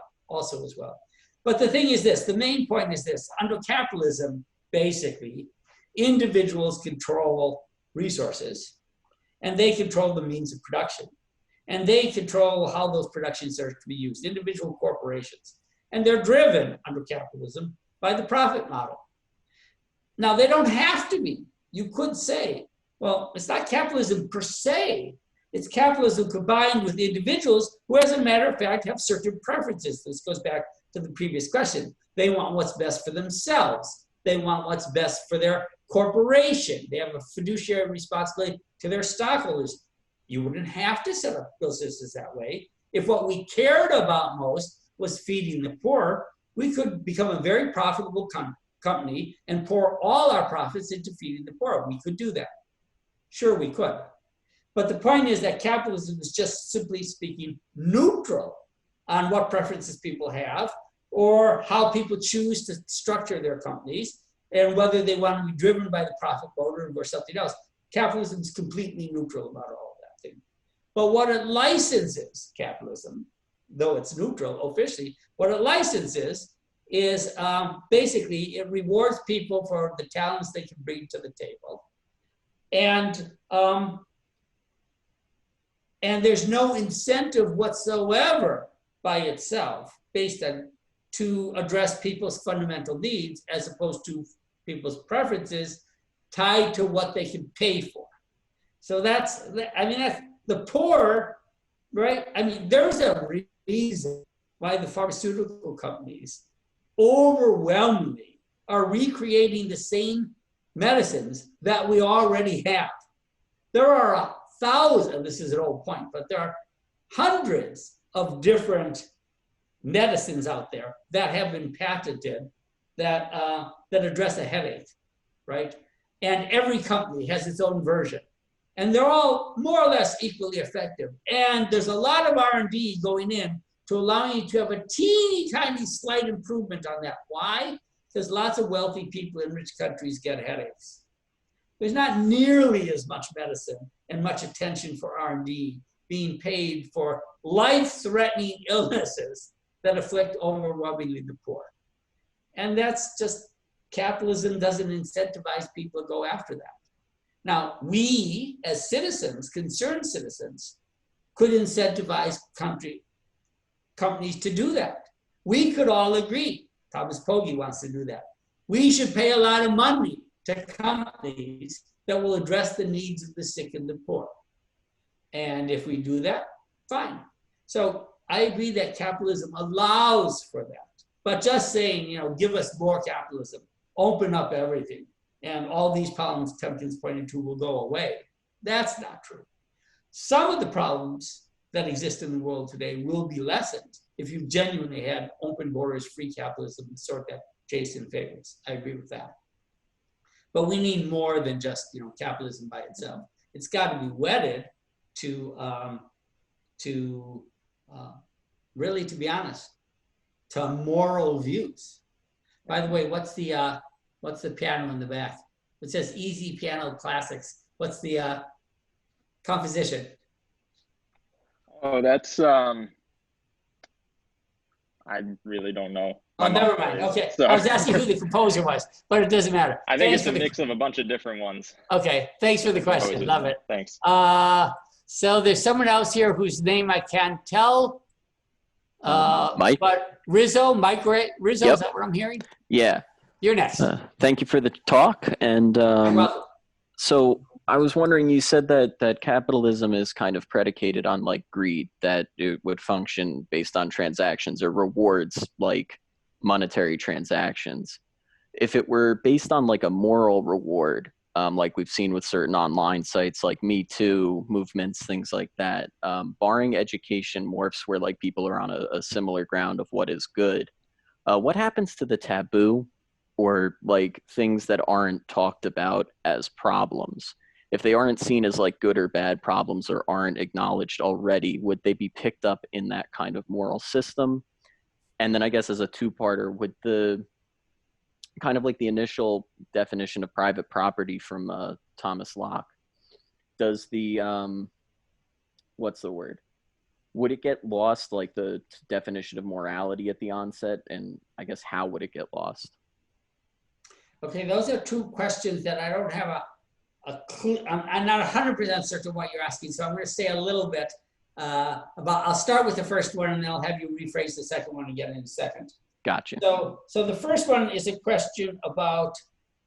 But the thing is this, the main point is this, under capitalism, basically, individuals control resources and they control the means of production and they control how those productions are to be used, individual corporations. And they're driven under capitalism by the profit model. Now, they don't have to be. You could say, well, it's not capitalism per se, it's capitalism combined with individuals who, as a matter of fact, have certain preferences. This goes back to the previous question. They want what's best for themselves. They want what's best for their corporation. They have a fiduciary responsibility to their stockholders. You wouldn't have to set up those systems that way. If what we cared about most was feeding the poor, we could become a very profitable company and pour all our profits into feeding the poor. We could do that. Sure, we could. But the point is that capitalism is just simply speaking neutral on what preferences people have or how people choose to structure their companies and whether they want to be driven by the profit motive or something else. Capitalism is completely neutral about all of that thing. But what it licenses, capitalism, though it's neutral officially, what it licenses is basically it rewards people for the talents they can bring to the table. And there's no incentive whatsoever by itself based on to address people's fundamental needs as opposed to people's preferences tied to what they can pay for. So that's the poor, right? I mean, there's a reason why the pharmaceutical companies overwhelmingly are recreating the same medicines that we already have. There are thousands, this is an old point, but there are hundreds of different medicines out there that have been patented that, that address a headache, right? And every company has its own version. And they're all more or less equally effective. And there's a lot of R&D going in to allow you to have a teeny tiny slight improvement on that. Why? Because lots of wealthy people in rich countries get headaches. There's not nearly as much medicine and much attention for R&D being paid for life-threatening illnesses that afflict overwhelmingly the poor. And that's just, capitalism doesn't incentivize people to go after that. Now, we as citizens, concerned citizens, could incentivize companies to do that. We could all agree, Thomas Pogge wants to do that. We should pay a lot of money to companies that will address the needs of the sick and the poor. And if we do that, fine. So I agree that capitalism allows for that. But just saying, you know, give us more capitalism, open up everything, and all these problems Temkin's pointed to will go away, that's not true. Some of the problems that exist in the world today will be lessened if you genuinely had open borders, free capitalism, the sort that Jason favors. I agree with that. But we need more than just, you know, capitalism by itself. It's got to be wedded to really, to be honest, to moral views. By the way, what's the piano in the back? It says Easy Piano Classics. What's the composition? Oh, that's I really don't know. Oh, never mind. Okay, So, I was asking who the composer was, but it doesn't matter. I think Thanks it's a for mix of a bunch of different ones. Okay, thanks for the question. Composers. Love it. Thanks. So there's someone else here whose name I can't tell. Mike? But Rizzo, Rizzo, Yep. is that what I'm hearing? Yeah. You're next. Thank you for the talk. And You're welcome. so I was wondering, you said that capitalism is kind of predicated on like greed, that it would function based on transactions or rewards like monetary transactions. If it were based on like a moral reward, like we've seen with certain online sites like Me Too movements, things like that, barring education morphs where like people are on a similar ground of what is good, what happens to the taboo or like things that aren't talked about as problems? If they aren't seen as like good or bad problems or aren't acknowledged already, would they be picked up in that kind of moral system? And then I guess as a two-parter, would the kind of like the initial definition of private property from Thomas Locke, does the, what's the word? Would it get lost, like the definition of morality at the onset? And I guess how would it get lost? Okay, those are two questions that I don't have a clue. I'm not 100% certain what you're asking, so I'm going to say a little bit about. I'll start with the first one, and then I'll have you rephrase the second one again in a second. Gotcha. So the first one is a question about.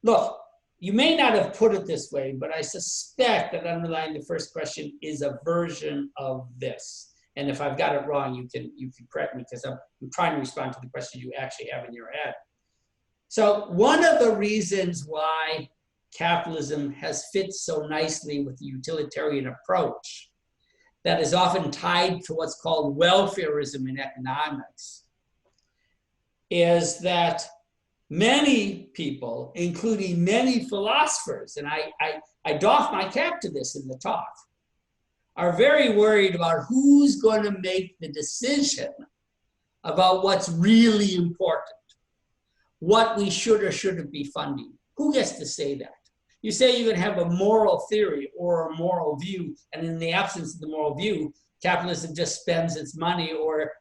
Look, you may not have put it this way, but I suspect that underlying the first question is a version of this. And if I've got it wrong, you can correct me, because I'm trying to respond to the question you actually have in your head. So one of the reasons why capitalism has fit so nicely with the utilitarian approach that is often tied to what's called welfarism in economics is that many people, including many philosophers, and I doff my cap to this in the talk, are very worried about who's going to make the decision about what's really important, what we should or shouldn't be funding. Who gets to say that? You say you can have a moral theory or a moral view, and in the absence of the moral view, capitalism just spends its money or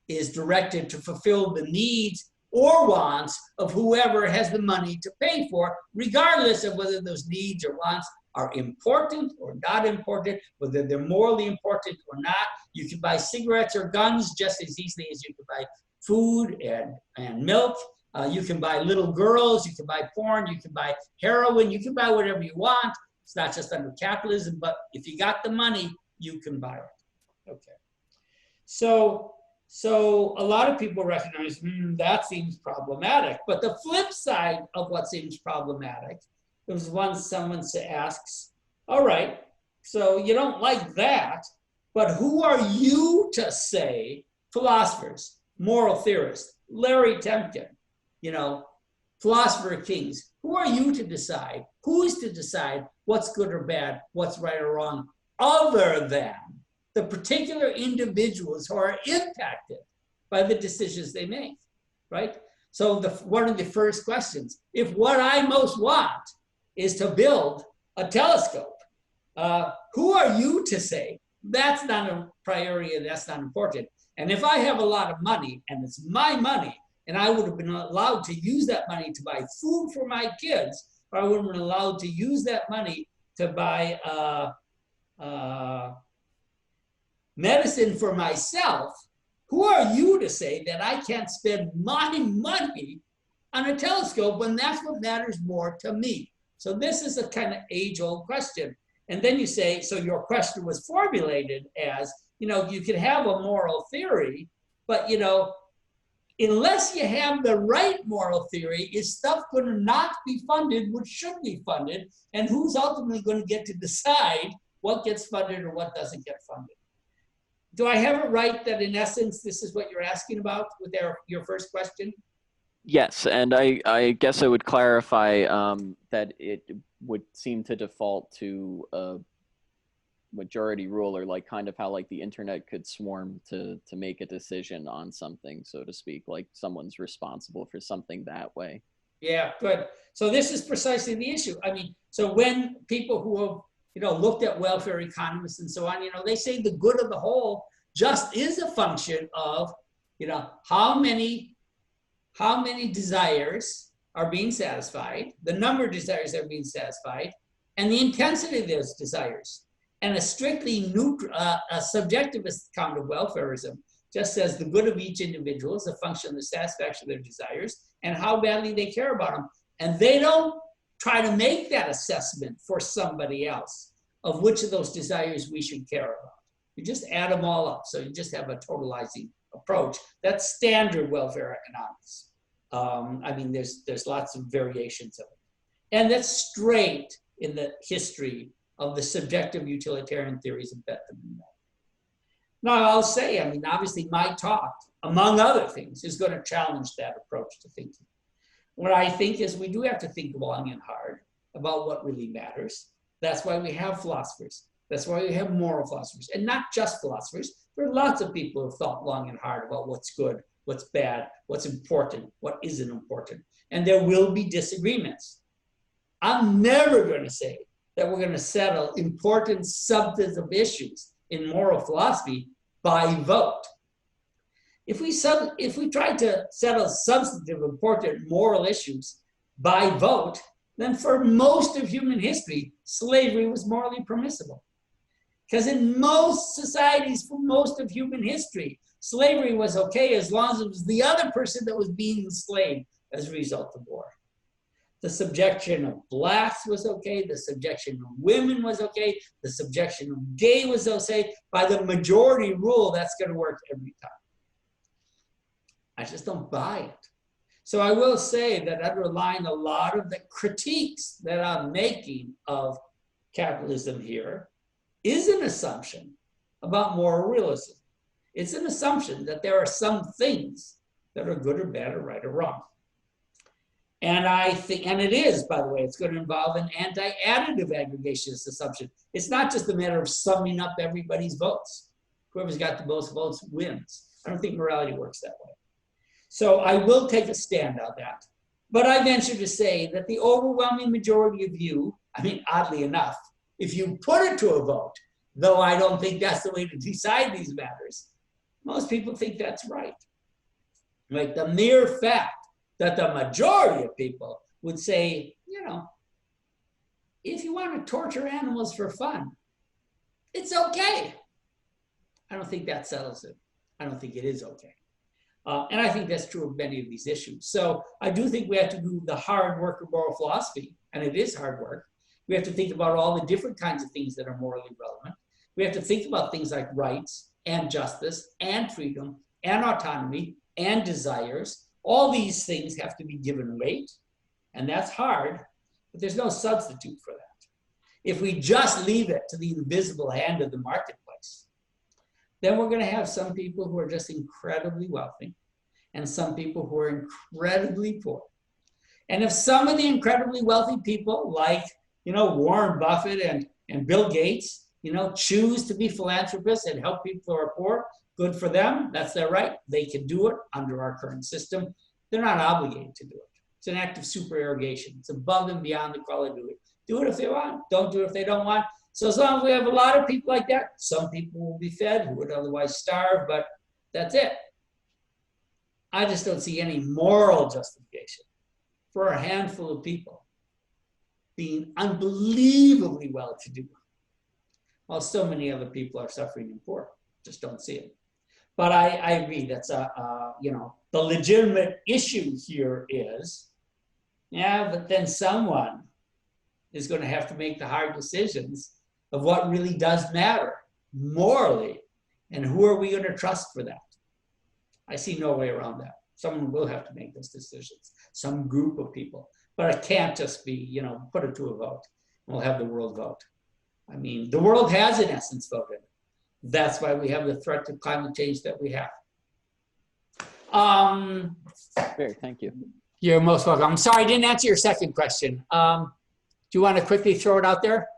is directed to fulfill the needs or wants of whoever has the money to pay for, regardless of whether those needs or wants are important or not important, whether they're morally important or not. You can buy cigarettes or guns just as easily as you can buy food and milk. You can buy little girls, you can buy porn, you can buy heroin, you can buy whatever you want. It's not just under capitalism, but if you got the money, you can buy it. Okay. So a lot of people recognize, that seems problematic. But the flip side of what seems problematic is when someone asks, all right, So you don't like that, but who are you to say, philosophers, moral theorists, Larry Temkin, you know, philosopher kings, who are you to decide? Who's to decide what's good or bad, what's right or wrong, other than the particular individuals who are impacted by the decisions they make, right? So one of the first questions, if what I most want is to build a telescope, who are you to say that's not a priority and that's not important? And if I have a lot of money and it's my money and I would have been allowed to use that money to buy food for my kids, or I would have been allowed to use that money to buy medicine for myself, who are you to say that I can't spend my money on a telescope when that's what matters more to me? So this is a kind of age-old question. And then you say, so your question was formulated as, you know, you could have a moral theory, but, you know, unless you have the right moral theory, is stuff going to not be funded, which should be funded, and who's ultimately going to get to decide what gets funded or what doesn't get funded? Do I have it right that in essence, this is what you're asking about with your first question? Yes, and I guess I would clarify that it would seem to default to a majority rule, or like kind of how like the internet could swarm to make a decision on something, so to speak, like someone's responsible for something that way. Yeah, good. So this is precisely the issue. I mean, so when people who have, you know, looked at welfare economists and so on, you know, they say the good of the whole just is a function of, you know, how many desires are being satisfied, the number of desires that are being satisfied, and the intensity of those desires. And a strictly neutral, a subjectivist account of welfarism just says the good of each individual is a function of the satisfaction of their desires and how badly they care about them. And they don't try to make that assessment for somebody else of which of those desires we should care about. You just add them all up. So you just have a totalizing approach. That's standard welfare economics. I mean, there's lots of variations of it. And that's straight in the history of the subjective utilitarian theories of Bentham. Now, I'll say, I mean, obviously my talk, among other things, is going to challenge that approach to thinking. What I think is we do have to think long and hard about what really matters. That's why we have philosophers. That's why we have moral philosophers, and not just philosophers. There are lots of people who have thought long and hard about what's good, what's bad, what's important, what isn't important. And there will be disagreements. I'm never going to say that we're going to settle important substantive issues in moral philosophy by vote. If we try to settle substantive important moral issues by vote, then for most of human history, slavery was morally permissible. Because in most societies for most of human history, slavery was okay as long as it was the other person that was being enslaved as a result of war. The subjection of blacks was okay, the subjection of women was okay, the subjection of gay was okay. By the majority rule, that's going to work every time. I just don't buy it. So I will say that underlying a lot of the critiques that I'm making of capitalism here is an assumption about moral realism. It's an assumption that there are some things that are good or bad or right or wrong. And I think, and it is, by the way, it's going to involve an anti-additive aggregationist assumption. It's not just a matter of summing up everybody's votes. Whoever's got the most votes wins. I don't think morality works that way. So I will take a stand on that. But I venture to say that the overwhelming majority of you, I mean, oddly enough, if you put it to a vote, though I don't think that's the way to decide these matters, most people think that's right. Like the mere fact that the majority of people would say, you know, if you want to torture animals for fun, it's okay. I don't think that settles it. I don't think it is okay. And I think that's true of many of these issues. So I do think we have to do the hard work of moral philosophy, and it is hard work. We have to think about all the different kinds of things that are morally relevant. We have to think about things like rights and justice and freedom and autonomy and desires. All these things have to be given weight, and that's hard, but there's no substitute for that. If we just leave it to the invisible hand of the marketplace, then we're going to have some people who are just incredibly wealthy and some people who are incredibly poor. And if some of the incredibly wealthy people, like, Warren Buffett and Bill Gates, choose to be philanthropists and help people who are poor, good for them. That's their right. They can do it under our current system. They're not obligated to do it. It's an act of supererogation. It's above and beyond the call of duty. Do it if they want. Don't do it if they don't want. So as long as we have a lot of people like that, some people will be fed who would otherwise starve, but that's it. I just don't see any moral justification for a handful of people being unbelievably well-to-do, while so many other people are suffering and poor. Just don't see it. But I agree. That's the legitimate issue here is, but then someone is going to have to make the hard decisions of what really does matter morally, and who are we going to trust for that? I see no way around that. Someone will have to make those decisions, some group of people. But it can't just be, put it to a vote. We'll have the world vote. I mean, the world has, in essence, voted. That's why we have the threat to climate change that we have. Fair, thank you. You're most welcome. I'm sorry I didn't answer your second question. Do you want to quickly throw it out there?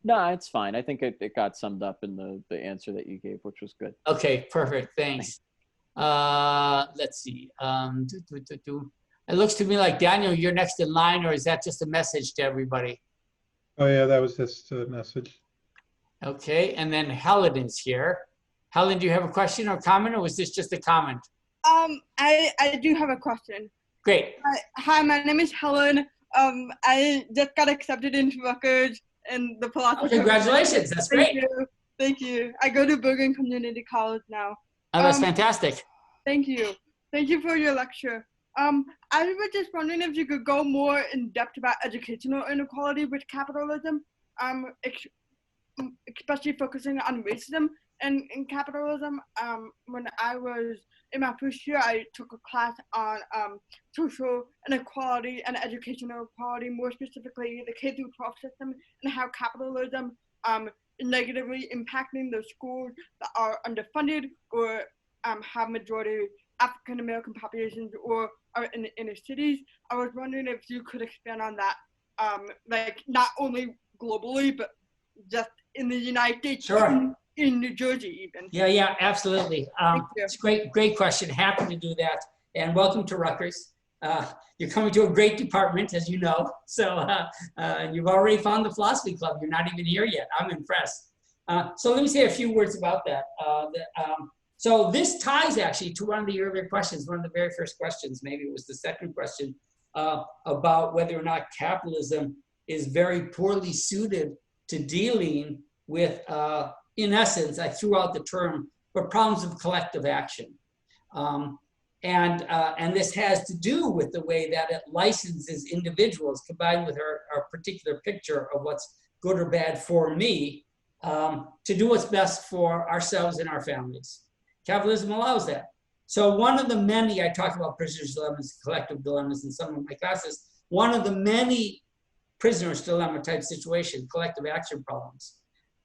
No, it's fine. I think it got summed up in the answer that you gave, which was good. Okay, perfect. Thanks. Let's see. It looks to me like, Daniel, you're next in line, or is that just a message to everybody? Oh yeah, that was just a message. Okay, and then Helen is here. Helen, do you have a question or comment, or was this just a comment? I do have a question. Great. Hi, my name is Helen. I just got accepted into Rutgers in the philosophy. Oh, congratulations, that's great. Thank you. I go to Bergen Community College now. Oh, that's fantastic. Thank you. Thank you for your lecture. I was just wondering if you could go more in depth about educational inequality with capitalism, especially focusing on racism and in capitalism. When I was in my first year, I took a class on social inequality and educational equality, more specifically the K-12 system and how capitalism is negatively impacting the schools that are underfunded or have majority African American populations or are in the inner cities. I was wondering if you could expand on that, like not only globally, but just in the United States, Sure. in New Jersey even. Yeah, absolutely. It's a great question. Happy to do that. And welcome to Rutgers. You're coming to a great department, as you know. So you've already found the philosophy club. You're not even here yet. I'm impressed. So let me say a few words about that. So this ties actually to one of the earlier questions, one of the very first questions, maybe it was the second question, about whether or not capitalism is very poorly suited to dealing with, in essence, I threw out the term, but problems of collective action. And this has to do with the way that it licenses individuals, combined with our particular picture of what's good or bad for me, to do what's best for ourselves and our families. Capitalism allows that. So one of the many, I talk about prisoners' dilemmas, collective dilemmas in some of my classes, one of the many prisoner's dilemma type situation, collective action problems,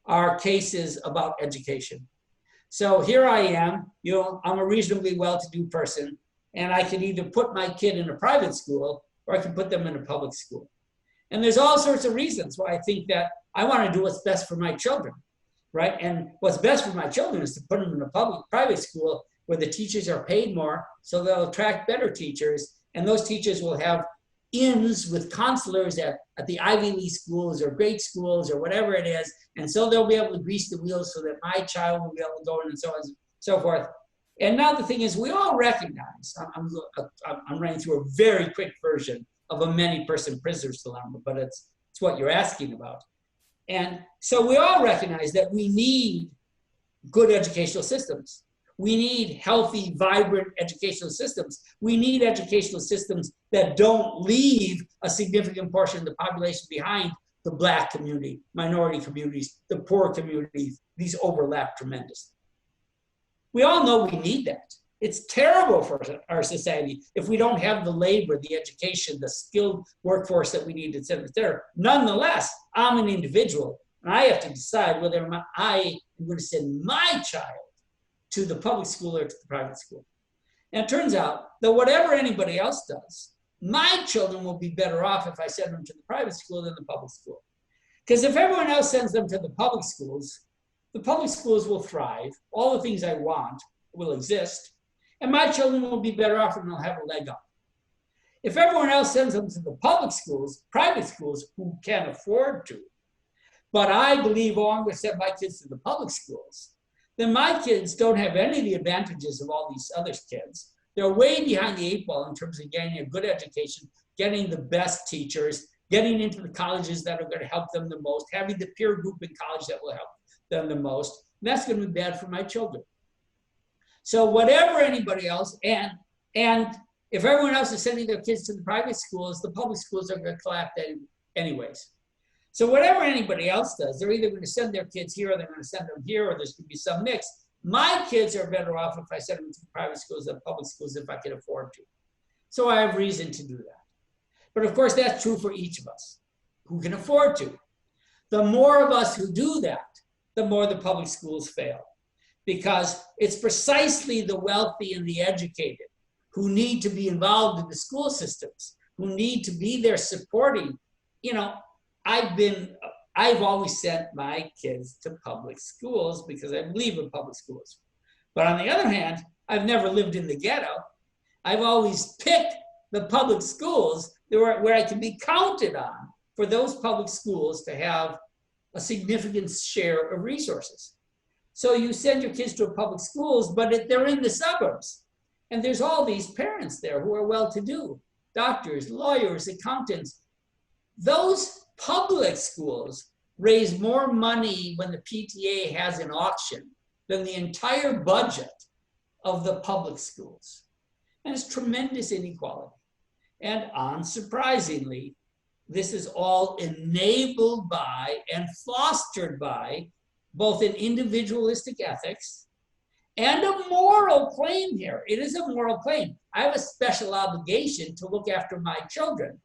are cases about education. So here I am, I'm a reasonably well-to-do person, and I can either put my kid in a private school or I can put them in a public school. And there's all sorts of reasons why I think that I want to do what's best for my children, right? And what's best for my children is to put them in a private school where the teachers are paid more, so they'll attract better teachers, and those teachers will have ins with counselors at the Ivy League schools or great schools or whatever it is, and so they'll be able to grease the wheels so that my child will be able to go in and so on and so forth. And now the thing is, we all recognize, I'm running through a very quick version of a many-person prisoner's dilemma, but it's what you're asking about. And so we all recognize that we need good educational systems. We need healthy, vibrant educational systems. We need educational systems that don't leave a significant portion of the population behind. The Black community, minority communities, the poor communities, these overlap tremendously. We all know we need that. It's terrible for our society if we don't have the labor, the education, the skilled workforce that we need, et cetera, et cetera. Nonetheless, I'm an individual, and I have to decide whether I am going to send my child to the public school or to the private school. And it turns out that whatever anybody else does, my children will be better off if I send them to the private school than the public school. Because if everyone else sends them to the public schools will thrive, all the things I want will exist, and my children will be better off and they'll have a leg up. If everyone else sends them to the public schools, private schools, who can't afford to, but I believe, oh, I'm going to send my kids to the public schools, then my kids don't have any of the advantages of all these other kids. They're way behind the 8 ball in terms of getting a good education, getting the best teachers, getting into the colleges that are going to help them the most, having the peer group in college that will help them the most. And that's going to be bad for my children. So whatever anybody else, and if everyone else is sending their kids to the private schools, the public schools are going to collapse anyways. So whatever anybody else does, they're either going to send their kids here or they're going to send them here, or there's going to be some mix. My kids are better off if I send them to the private schools than public schools if I can afford to. So I have reason to do that. But of course, that's true for each of us who can afford to. The more of us who do that, the more the public schools fail. Because it's precisely the wealthy and the educated who need to be involved in the school systems, who need to be there supporting. You know, I've always sent my kids to public schools because I believe in public schools. But on the other hand, I've never lived in the ghetto. I've always picked the public schools where I can be counted on for those public schools to have a significant share of resources. So you send your kids to public schools, but they're in the suburbs. And there's all these parents there who are well-to-do, doctors, lawyers, accountants. Those public schools raise more money when the PTA has an auction than the entire budget of the public schools. And it's tremendous inequality. And unsurprisingly, this is all enabled by and fostered by both an individualistic ethics and a moral claim here. It is a moral claim. I have a special obligation to look after my children.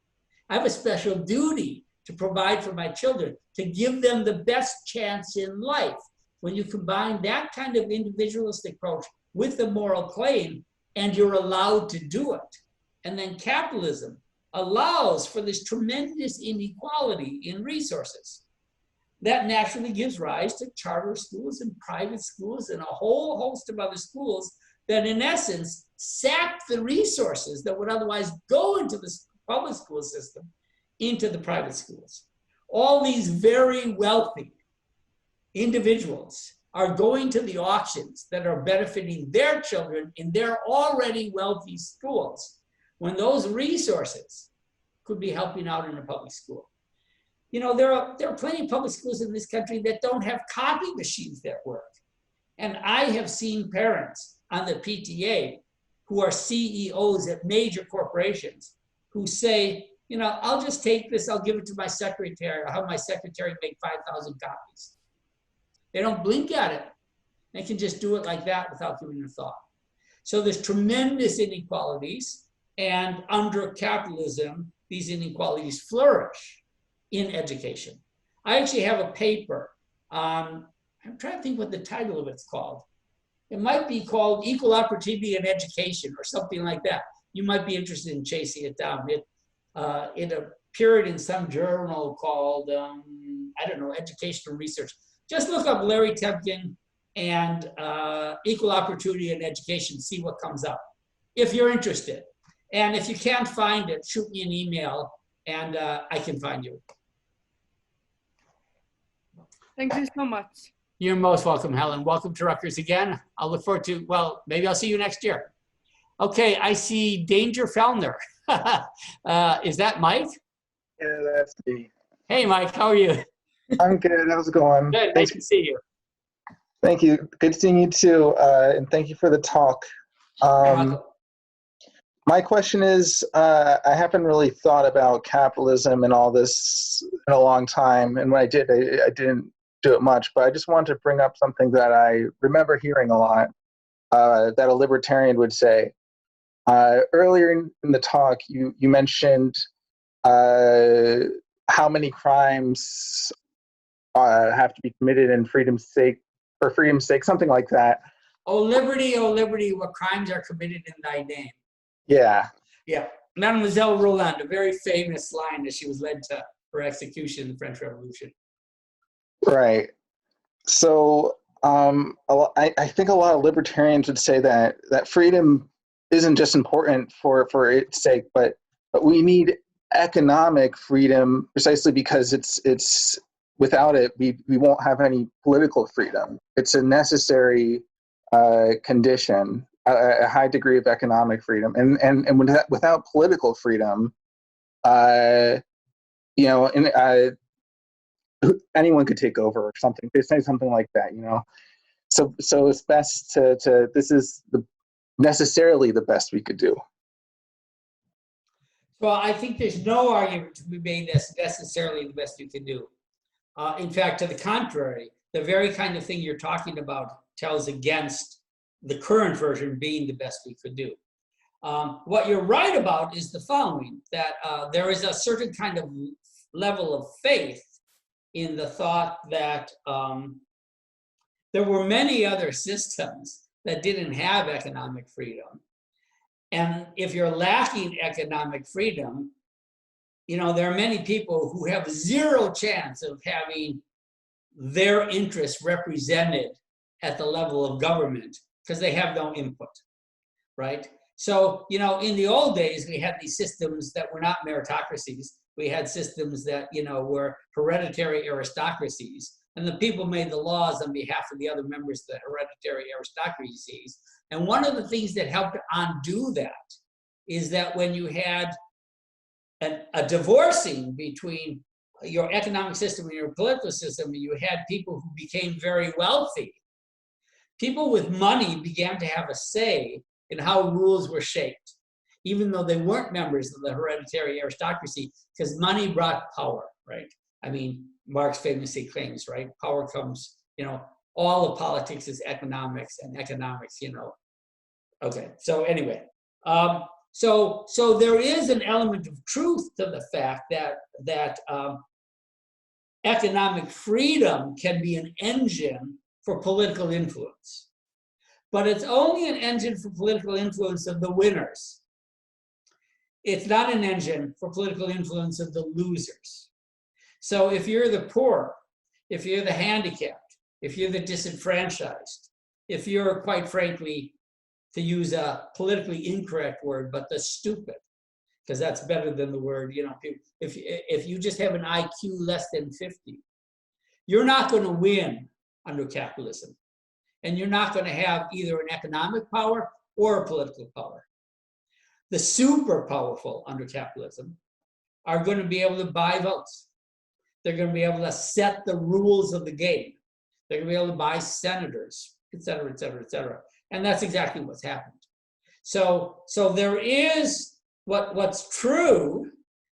I have a special duty to provide for my children, to give them the best chance in life. When you combine that kind of individualistic approach with the moral claim, and you're allowed to do it. And then capitalism allows for this tremendous inequality in resources. That naturally gives rise to charter schools and private schools and a whole host of other schools that in essence sap the resources that would otherwise go into the public school system into the private schools. All these very wealthy individuals are going to the auctions that are benefiting their children in their already wealthy schools, when those resources could be helping out in a public school. You know, there are plenty of public schools in this country that don't have copy machines that work. And I have seen parents on the PTA who are CEOs at major corporations who say, you know, I'll just take this, I'll give it to my secretary, I'll have my secretary make 5,000 copies. They don't blink at it. They can just do it like that without giving it a thought. So there's tremendous inequalities, and under capitalism, these inequalities flourish in education. I actually have a paper. I'm trying to think what the title of it's called. It might be called Equal Opportunity in Education or something like that. You might be interested in chasing it down. It appeared in some journal called, I don't know, Educational Research. Just look up Larry Temkin and Equal Opportunity in Education, see what comes up, if you're interested. And if you can't find it, shoot me an email and I can find you. Thank you so much. You're most welcome, Helen. Welcome to Rutgers again. I'll look forward to, well, maybe I'll see you next year. Okay, I see Danger Fellner. Is that Mike? Yeah, that's me. Hey, Mike, how are you? I'm good. How's it going? Good, nice to see you. Thank you. Good seeing you too. And thank you for the talk. My question is, I haven't really thought about capitalism and all this in a long time. And when I did, I didn't do it much. But I just wanted to bring up something that I remember hearing a lot. that a libertarian would say. Earlier in the talk, you mentioned how many crimes have to be committed in freedom's sake, for freedom's sake, something like that. oh, liberty, what crimes are committed in thy name? Yeah. Yeah. Mademoiselle Roland, a very famous line as she was led to her execution in the French Revolution. Right. So I think a lot of libertarians would say that freedom isn't just important for its sake, but we need economic freedom precisely because it's without it we won't have any political freedom. It's a necessary condition, a high degree of economic freedom, and without political freedom, anyone could take over or something. They say something like that, So it's best to this is necessarily the best we could do. Well, I think there's no argument to be made that's necessarily the best you can do. In fact, to the contrary, the very kind of thing you're talking about tells against the current version being the best we could do. What you're right about is the following, that there is a certain kind of level of faith in the thought that there were many other systems that didn't have economic freedom. And if you're lacking economic freedom, there are many people who have zero chance of having their interests represented at the level of government because they have no input, right? So, in the old days, we had these systems that were not meritocracies. We had systems that, were hereditary aristocracies. And the people made the laws on behalf of the other members of the hereditary aristocracies. And one of the things that helped to undo that is that when you had a divorcing between your economic system and your political system, you had people who became very wealthy. People with money began to have a say in how rules were shaped, even though they weren't members of the hereditary aristocracy, because money brought power, right? I mean, Marx famously claims, right? Power comes, all of politics is economics, and economics, Okay, so anyway, so there is an element of truth to the fact that economic freedom can be an engine for political influence. But it's only an engine for political influence of the winners. It's not an engine for political influence of the losers. So if you're the poor, if you're the handicapped, if you're the disenfranchised, if you're, quite frankly, to use a politically incorrect word, but the stupid, because that's better than the word, if you just have an IQ less than 50, you're not going to win under capitalism. And you're not going to have either an economic power or a political power. The super powerful under capitalism are going to be able to buy votes. They're going to be able to set the rules of the game. They're going to be able to buy senators, et cetera, et cetera, et cetera. And that's exactly what's happened. So there is, what's true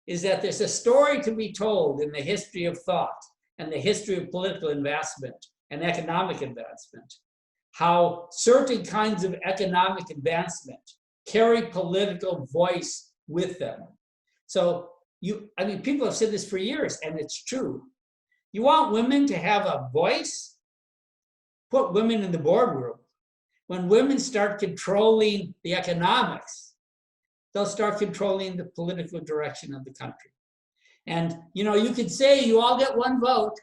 is that there's a story to be told in the history of thought and the history of political advancement and economic advancement, how certain kinds of economic advancement carry political voice with them. So people have said this for years, and it's true. You want women to have a voice? Put women in the boardroom. When women start controlling the economics, they'll start controlling the political direction of the country. And you could say you all get one vote,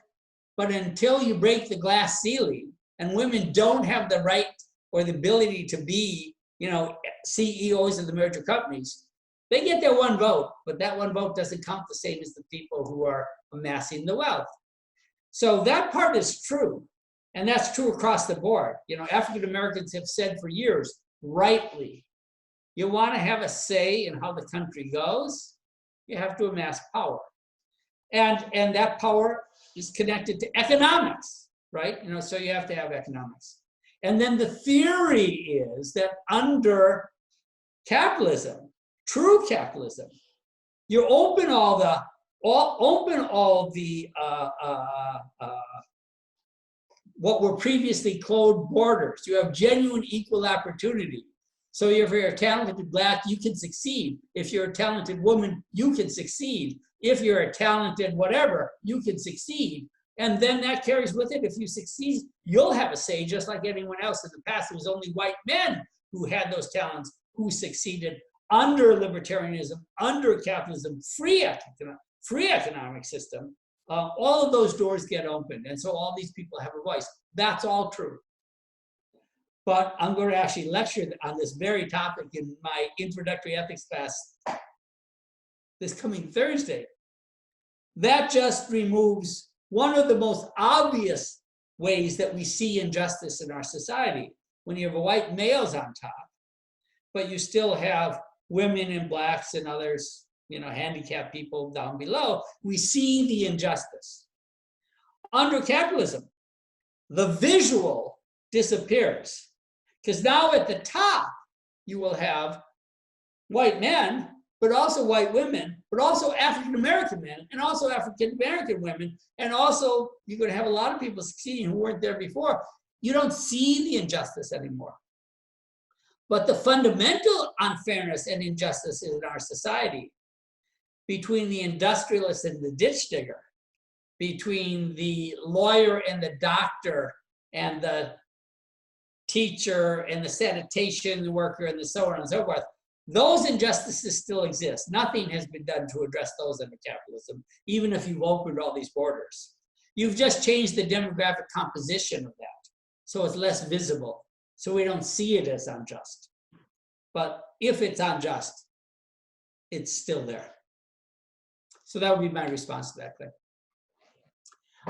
but until you break the glass ceiling, and women don't have the right or the ability to be, CEOs of the major companies, they get their one vote, but that one vote doesn't count the same as the people who are amassing the wealth. So that part is true. And that's true across the board. African Americans have said for years, rightly, you want to have a say in how the country goes, you have to amass power. And that power is connected to economics. Right? So you have to have economics. And then the theory is that under capitalism, true capitalism, you open all what were previously closed borders. You have genuine equal opportunity. So if you're a talented Black, you can succeed. If you're a talented woman, you can succeed. If you're a talented whatever, you can succeed. And then that carries with it. If you succeed, you'll have a say just like anyone else. In the past, it was only white men who had those talents, who succeeded under libertarianism, under capitalism, free economic system. All of those doors get opened. And so all these people have a voice. That's all true. But I'm going to actually lecture on this very topic in my introductory ethics class this coming Thursday. That just removes one of the most obvious ways that we see injustice in our society. When you have white males on top, but you still have women and Blacks and others, handicapped people down below, we see the injustice. Under capitalism, the visual disappears. Because now at the top, you will have white men, but also white women, but also African-American men, and also African-American women, and also you're going to have a lot of people succeeding who weren't there before. You don't see the injustice anymore. But the fundamental unfairness and injustice in our society, between the industrialist and the ditch digger, between the lawyer and the doctor, and the teacher and the sanitation worker and the so on and so forth, those injustices still exist. Nothing has been done to address those under capitalism, even if you've opened all these borders. You've just changed the demographic composition of that, so it's less visible. So we don't see it as unjust. But if it's unjust, it's still there. So that would be my response to that, Claire.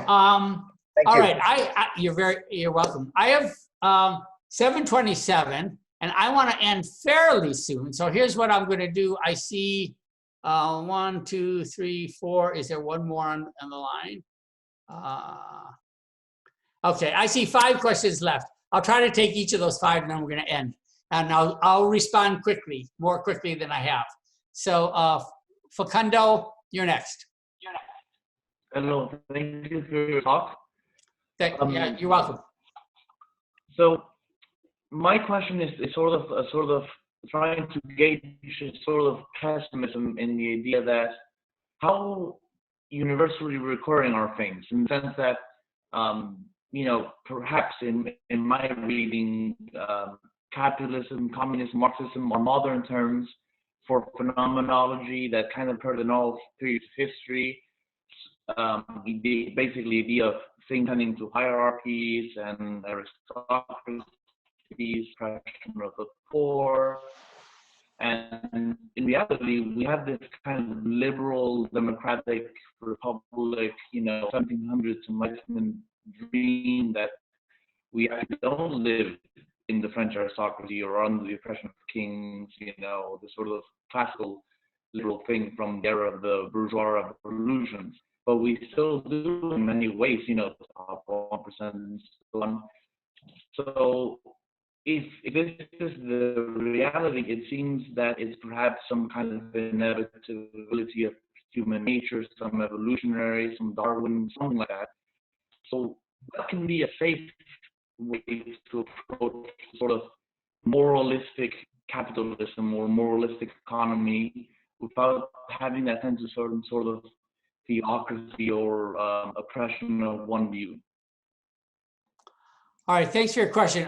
All right, you're welcome. I have 7:27, and I want to end fairly soon. So here's what I'm going to do. I see 1, 2, 3, 4. Is there one more on the line? Okay, I see 5 questions left. I'll try to take each of those 5, and then we're going to end. And I'll respond quickly, more quickly than I have. So Facundo, you're next. Hello, thank you for your talk. Yeah, you're welcome. So my question is sort of trying to gauge sort of pessimism in the idea that how universally recurring are things, in the sense that perhaps in my reading, capitalism, communism, Marxism are modern terms for phenomenology that kind of occurred in all periods of history. Basically, the idea of things tending to hierarchies and aristocracies, oppression of the poor. And in reality, we have this kind of liberal, democratic republic, 1700s Enlightenment dream that we actually don't live in the French aristocracy or under the oppression of kings, the sort of classical liberal thing from the era of the bourgeois revolutions. But we still do in many ways, top 1% and so on. So if this is the reality, it seems that it's perhaps some kind of inevitability of human nature, some evolutionary, some Darwin, something like that. So what can be a safe way to approach sort of moralistic capitalism or moralistic economy without having that sense of sort of theocracy or oppression of one view? All right, thanks for your question.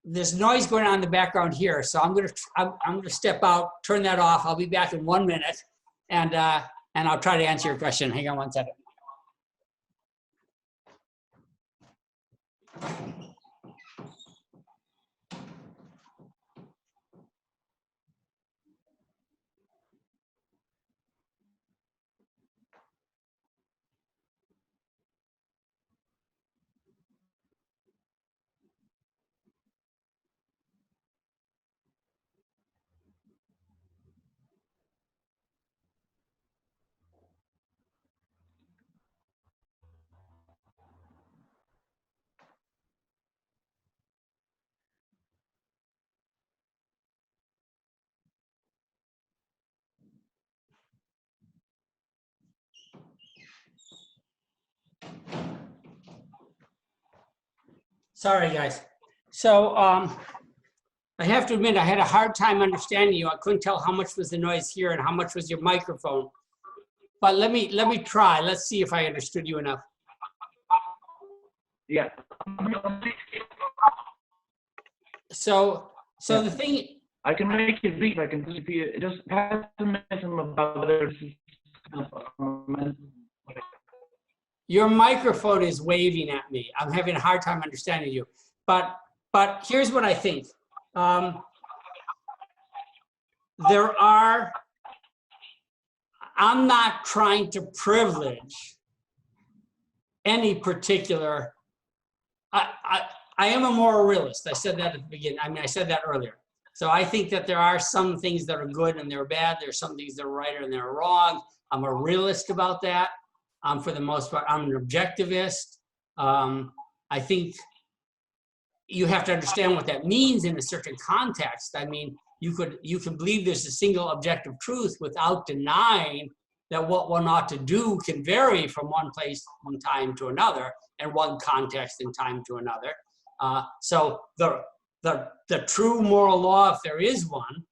There's noise going on in the background here, so I'm gonna step out, turn that off. I'll be back in 1 minute, and I'll try to answer your question. Hang on 1 second. Sorry, guys. So I have to admit, I had a hard time understanding you. I couldn't tell how much was the noise here and how much was your microphone. But let me try. Let's see if I understood you enough. Yeah. So the thing. I can make it brief. I can repeat it. Just pessimism about whether this is. Your microphone is waving at me. I'm having a hard time understanding you. But here's what I think. I'm not trying to privilege any particular, I am a moral realist. I said that at the beginning. I mean, I said that earlier. So I think that there are some things that are good and they're bad. There's some things that are right and they're wrong. I'm a realist about that. For the most part, I'm an objectivist. I think you have to understand what that means in a certain context. I mean, you can believe there's a single objective truth without denying that what one ought to do can vary from one place in time to another and one context in time to another. So the true moral law, if there is one,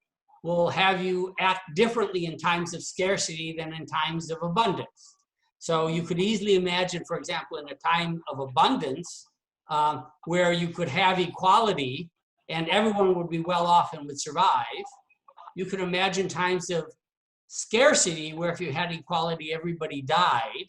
will have you act differently in times of scarcity than in times of abundance. So you could easily imagine, for example, in a time of abundance, where you could have equality and everyone would be well off and would survive. You could imagine times of scarcity where if you had equality, everybody died.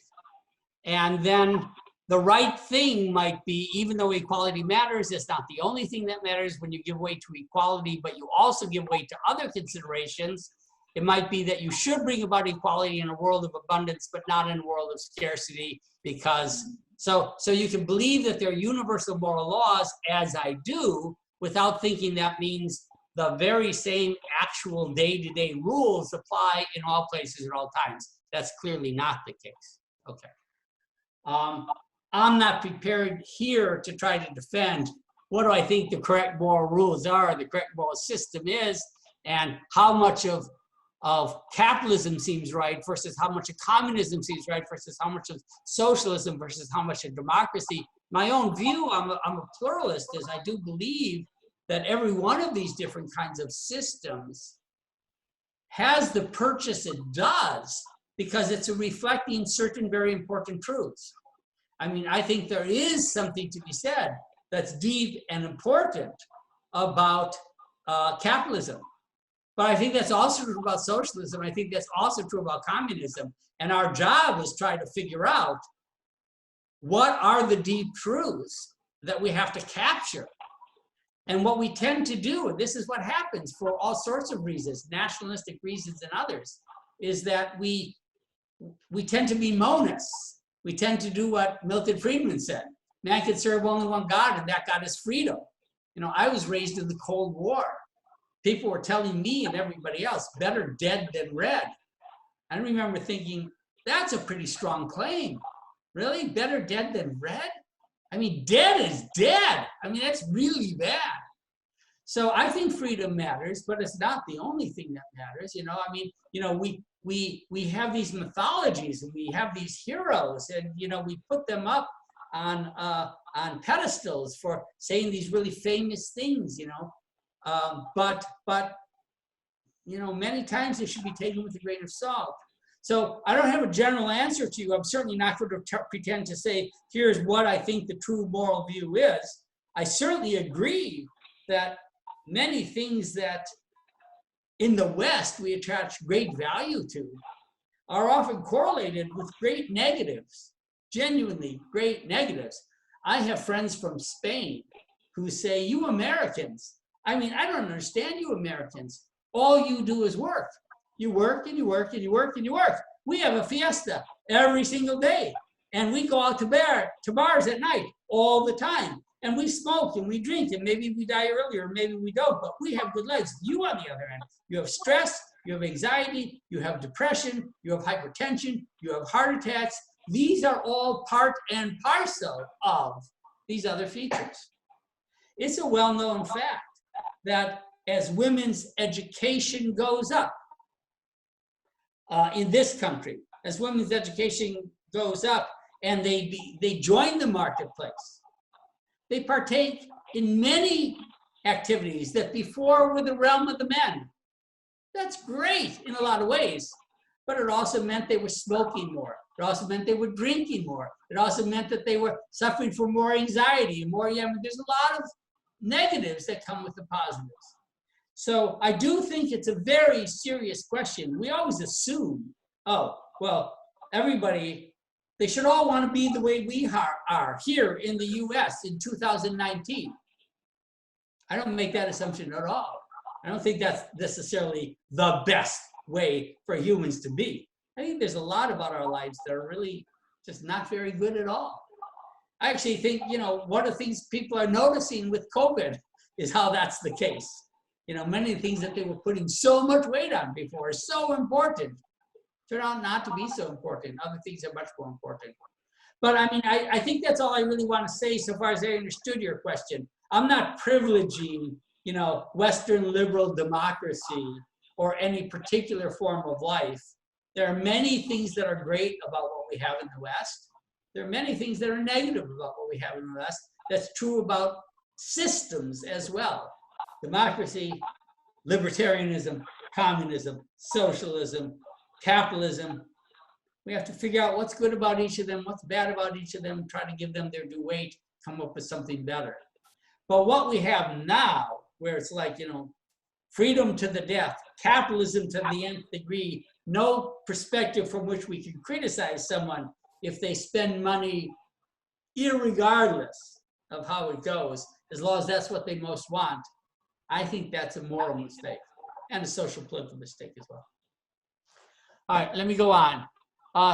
And then the right thing might be, even though equality matters, it's not the only thing that matters when you give way to equality, but you also give way to other considerations. It might be that you should bring about equality in a world of abundance, but not in a world of scarcity, because so you can believe that there are universal moral laws, as I do, without thinking that means the very same actual day-to-day rules apply in all places at all times. That's clearly not the case. Okay. I'm not prepared here to try to defend what do I think the correct moral rules are, the correct moral system is, and how much of capitalism seems right versus how much of communism seems right versus how much of socialism versus how much of democracy. My own view, I'm a pluralist, is I do believe that every one of these different kinds of systems has the purchase it does because it's reflecting certain very important truths. I mean, I think there is something to be said that's deep and important about capitalism. But I think that's also true about socialism. I think that's also true about communism. And our job is trying to figure out what are the deep truths that we have to capture. And what we tend to do, and this is what happens for all sorts of reasons, nationalistic reasons and others, is that we tend to be monists. We tend to do what Milton Friedman said. Man can serve only one God, and that God is freedom. You know, I was raised in the Cold War. People were telling me and everybody else, better dead than red. I remember thinking, that's a pretty strong claim. Really? Better dead than red? I mean, dead is dead. I mean, that's really bad. So I think freedom matters, but it's not the only thing that matters. You know, I mean, you know, we have these mythologies and we have these heroes, and you know, we put them up on pedestals for saying these really famous things. You know, but you know, many times they should be taken with a grain of salt. So I don't have a general answer to you. I'm certainly not going to pretend to say, here's what I think the true moral view is. I certainly agree that many things that in the West we attach great value to are often correlated with great negatives, genuinely great negatives. I have friends from Spain who say, you Americans, I mean, I don't understand you Americans. All you do is work. You work and you work and you work and you work. We have a fiesta every single day. And we go out to bars at night all the time. And we smoke and we drink and maybe we die earlier, maybe we don't, but we have good lives. You, on the other hand, you have stress, you have anxiety, you have depression, you have hypertension, you have heart attacks. These are all part and parcel of these other features. It's a well-known fact that as women's education goes up in this country, as women's education goes up and they join the marketplace, They partake in many activities that before were the realm of the men. That's great in a lot of ways, but it also meant they were smoking more. It also meant they were drinking more. It also meant that they were suffering from more anxiety and more, there's a lot of negatives that come with the positives. So I do think it's a very serious question. We always assume, oh, well, everybody, they should all want to be the way we are here in the US in 2019. I don't make that assumption at all. I don't think that's necessarily the best way for humans to be. I think there's a lot about our lives that are really just not very good at all. I actually think, one of the things people are noticing with COVID is how that's the case. Many things that they were putting so much weight on before are so important, turn out not to be so important. Other things are much more important. But I think that's all I really want to say so far as I understood your question. I'm not privileging, Western liberal democracy or any particular form of life. There are many things that are great about what we have in the West. There are many things that are negative about what we have in the West. That's true about systems as well. Democracy, libertarianism, communism, socialism, capitalism. We have to figure out what's good about each of them, what's bad about each of them, try to give them their due weight, come up with something better. But what we have now, where it's like, freedom to the death, capitalism to the nth degree, no perspective from which we can criticize someone if they spend money irregardless of how it goes, as long as that's what they most want. I think that's a moral mistake and a social political mistake as well. All right, let me go on.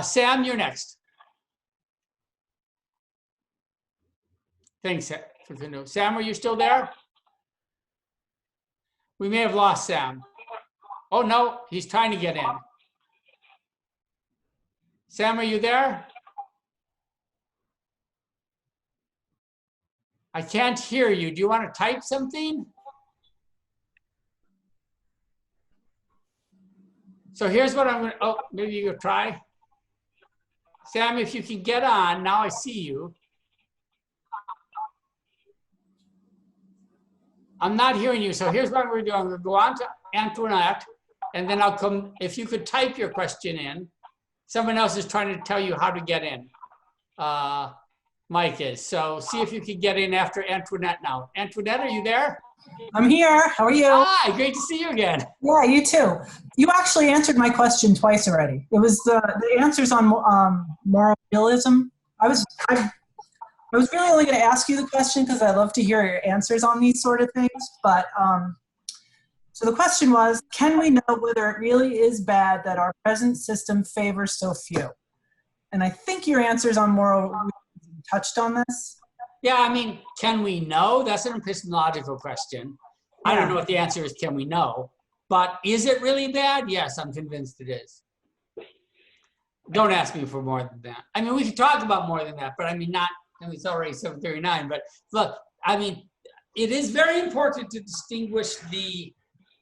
Sam, you're next. Thanks. Sam, are you still there? We may have lost Sam. Oh, no, he's trying to get in. Sam, are you there? I can't hear you. Do you want to type something? So here's what I'm going to, maybe you could try. Sam, if you can get on, now I see you. I'm not hearing you, so here's what we're doing. I'm going to go on to Antoinette, and then I'll come, if you could type your question in. Someone else is trying to tell you how to get in. Mike is. So see if you can get in after Antoinette now. Antoinette, are you there? I'm here. How are you? Hi, great to see you again. Yeah, you too. You actually answered my question twice already. It was the answers on moral realism. I was really only going to ask you the question because I love to hear your answers on these sort of things. But so the question was, can we know whether it really is bad that our present system favors so few? And I think your answers on moral realism touched on this. Yeah, can we know? That's an epistemological question. I don't know what the answer is, can we know? But is it really bad? Yes, I'm convinced it is. Don't ask me for more than that. We could talk about more than that, but it's already 7:39. But look, it is very important to distinguish the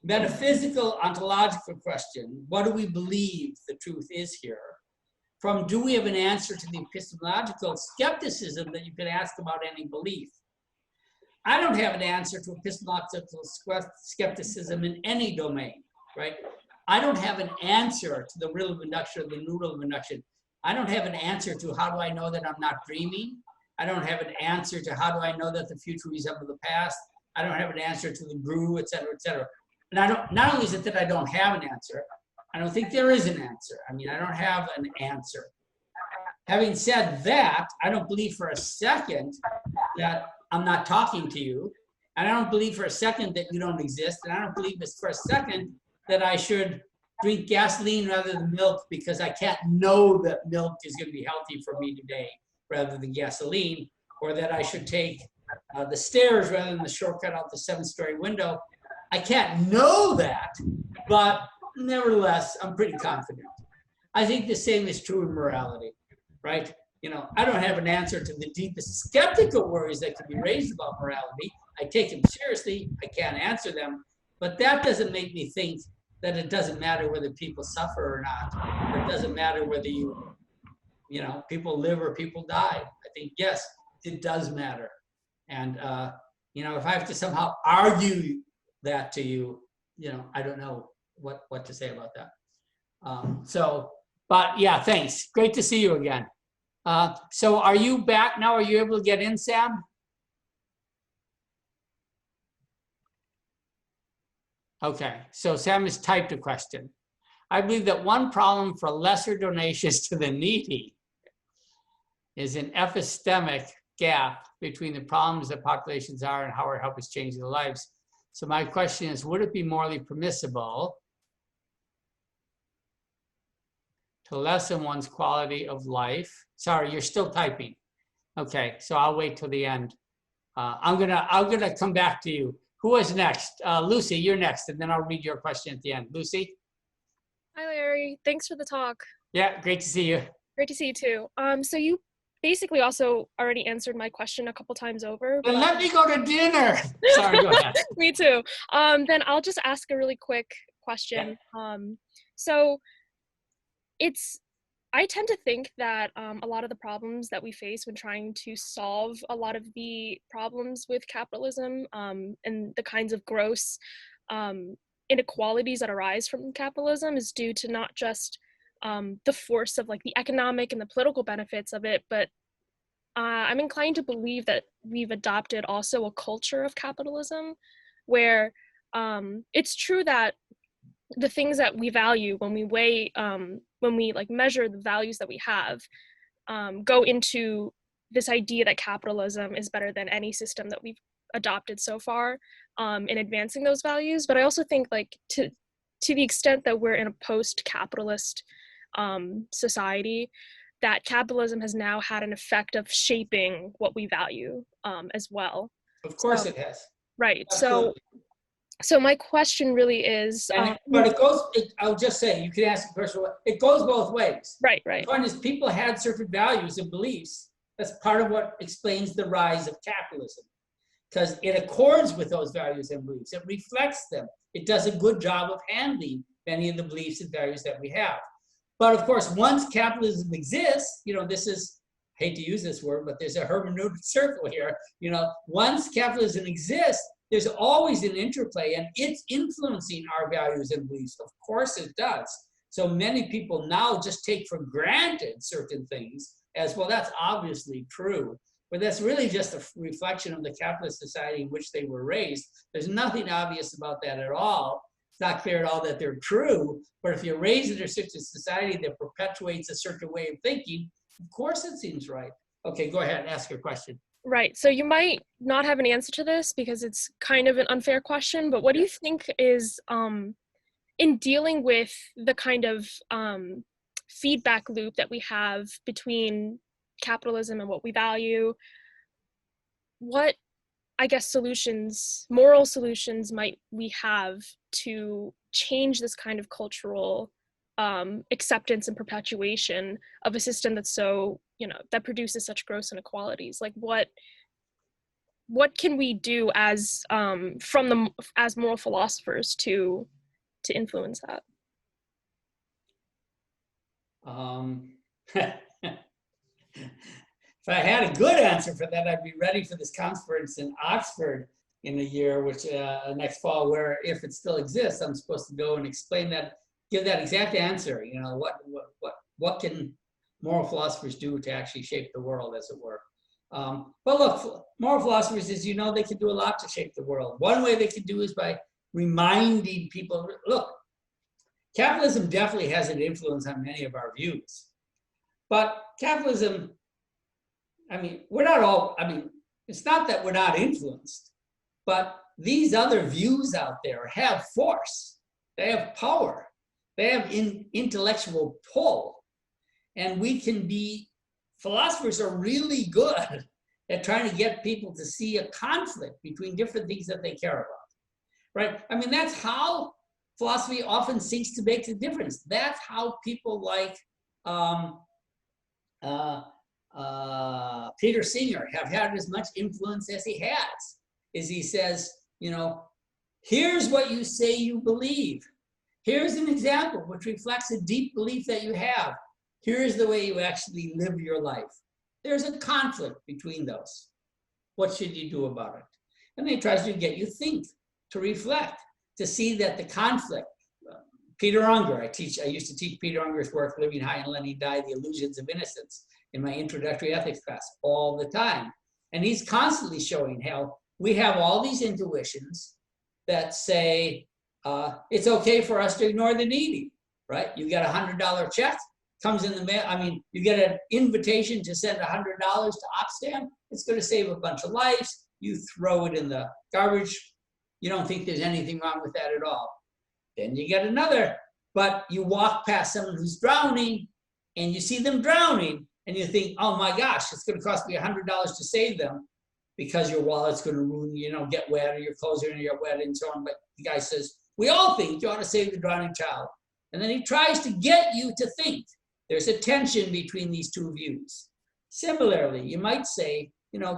metaphysical ontological question, what do we believe the truth is here, from do we have an answer to the epistemological skepticism that you could ask about any belief. I don't have an answer to epistemological skepticism in any domain, right? I don't have an answer to the riddle of induction or the noodle of induction. I don't have an answer to how do I know that I'm not dreaming. I don't have an answer to how do I know that the future resembles the past. I don't have an answer to the guru, et cetera, et cetera. And not only is it that I don't have an answer, I don't think there is an answer. I don't have an answer. Having said that, I don't believe for a second that I'm not talking to you. And I don't believe for a second that you don't exist. And I don't believe for a second that I should drink gasoline rather than milk because I can't know that milk is going to be healthy for me today rather than gasoline, or that I should take the stairs rather than the shortcut out the 7-story window. I can't know that, but nevertheless, I'm pretty confident. I think the same is true in morality, right? I don't have an answer to the deepest skeptical worries that could be raised about morality. I take them seriously. I can't answer them, but that doesn't make me think that it doesn't matter whether people suffer or not, or it doesn't matter whether people live or people die. I think, yes, it does matter. And, you know, if I have to somehow argue that to you, you know, I don't know what to say about that. But yeah, thanks. Great to see you again. So are you back now? Are you able to get in, Sam? Okay, so Sam has typed a question. I believe that one problem for lesser donations to the needy is an epistemic gap between the problems that populations are and how our help is changing their lives. So my question is, would it be morally permissible to lessen one's quality of life? Sorry, you're still typing. Okay, so I'll wait till the end. I'm gonna come back to you. Who was next? Lucy, you're next, and then I'll read your question at the end. Lucy? Hi, Larry. Thanks for the talk. Yeah, great to see you. Great to see you too. So you basically also already answered my question a couple times over. Then let me go to dinner. Sorry, go ahead. Me too. Then I'll just ask a really quick question. Yeah. So I tend to think that a lot of the problems that we face when trying to solve a lot of the problems with capitalism and the kinds of gross inequalities that arise from capitalism is due to not just the force of like the economic and the political benefits of it, but I'm inclined to believe that we've adopted also a culture of capitalism where it's true that the things that we value when we weigh, when we like measure the values that we have, go into this idea that capitalism is better than any system that we've adopted so far in advancing those values. But I also think like to the extent that we're in a post-capitalist society, that capitalism has now had an effect of shaping what we value as well. Of course it has. Right. Absolutely. So my question really is, but it goes, I'll just say, you can ask the question, it goes both ways. Right. The point is people had certain values and beliefs. That's part of what explains the rise of capitalism, because it accords with those values and beliefs. It reflects them. It does a good job of handling many of the beliefs and values that we have. But of course, once capitalism exists, you know, this is, I hate to use this word, but there's a hermeneutic circle here. You know, once capitalism exists, there's always an interplay, and it's influencing our values and beliefs. Of course it does. So many people now just take for granted certain things as, well, that's obviously true. But that's really just a reflection of the capitalist society in which they were raised. There's nothing obvious about that at all. It's not clear at all that they're true. But if you're raised in a certain society that perpetuates a certain way of thinking, of course it seems right. Okay, go ahead and ask your question. Right. So you might not have an answer to this because it's kind of an unfair question, but what do you think is, in dealing with the kind of feedback loop that we have between capitalism and what we value, what, I guess, solutions, moral solutions might we have to change this kind of cultural acceptance and perpetuation of a system that's so, you know, that produces such gross inequalities? Like what can we do as as moral philosophers to influence that? If I had a good answer for that, I'd be ready for this conference in Oxford in a year, which next fall, where if it still exists, I'm supposed to go and explain that, give that exact answer. You know, what can moral philosophers do to actually shape the world, as it were? But look, moral philosophers, as you know, they can do a lot to shape the world. One way they can do is by reminding people, look, capitalism definitely has an influence on many of our views. But capitalism, I mean, we're not all, I mean, it's not that we're not influenced, but these other views out there have force, they have power, they have intellectual pull, and we can be, philosophers are really good at trying to get people to see a conflict between different things that they care about, right? I mean, that's how philosophy often seeks to make the difference. That's how people like Peter Singer have had as much influence as he has, is he says, you know, here's what you say you believe. Here's an example which reflects a deep belief that you have. Here's the way you actually live your life. There's a conflict between those. What should you do about it? And then he tries to get you think, to reflect, to see that the conflict. Peter Unger, I used to teach Peter Unger's work, Living High and Letting Die, The Illusions of Innocence, in my introductory ethics class all the time. And he's constantly showing how we have all these intuitions that say, it's okay for us to ignore the needy, right? You get a $100 check, comes in the mail. I mean, you get an invitation to send $100 to Opstam. It's going to save a bunch of lives. You throw it in the garbage. You don't think there's anything wrong with that at all. Then you get another, but you walk past someone who's drowning and you see them drowning and you think, oh my gosh, it's going to cost me $100 to save them because your wallet's going to ruin, get wet, or your clothes are going to get wet and so on. But the guy says, we all think you ought to save the drowning child. And then he tries to get you to think. There's a tension between these two views. Similarly, you might say,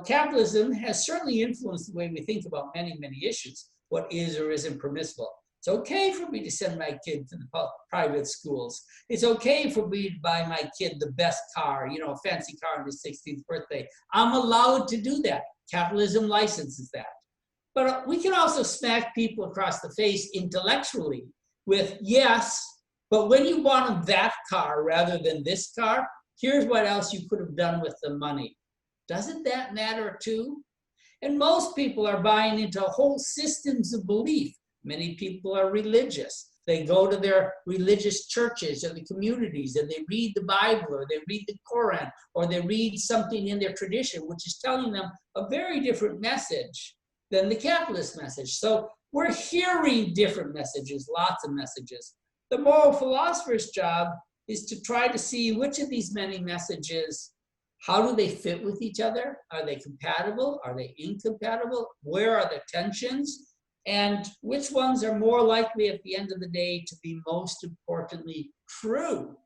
capitalism has certainly influenced the way we think about many, many issues. What is or isn't permissible. It's okay for me to send my kid to the private schools. It's okay for me to buy my kid the best car, a fancy car on his 16th birthday. I'm allowed to do that. Capitalism licenses that. But we can also smack people across the face intellectually with, yes, but when you bought them that car rather than this car, here's what else you could have done with the money. Doesn't that matter too? And most people are buying into whole systems of belief. Many people are religious. They go to their religious churches or the communities and they read the Bible or they read the Quran or they read something in their tradition, which is telling them a very different message than the capitalist message. So we're hearing different messages, lots of messages. The moral philosopher's job is to try to see which of these many messages, how do they fit with each other? Are they compatible? Are they incompatible? Where are the tensions? And which ones are more likely at the end of the day to be most importantly true?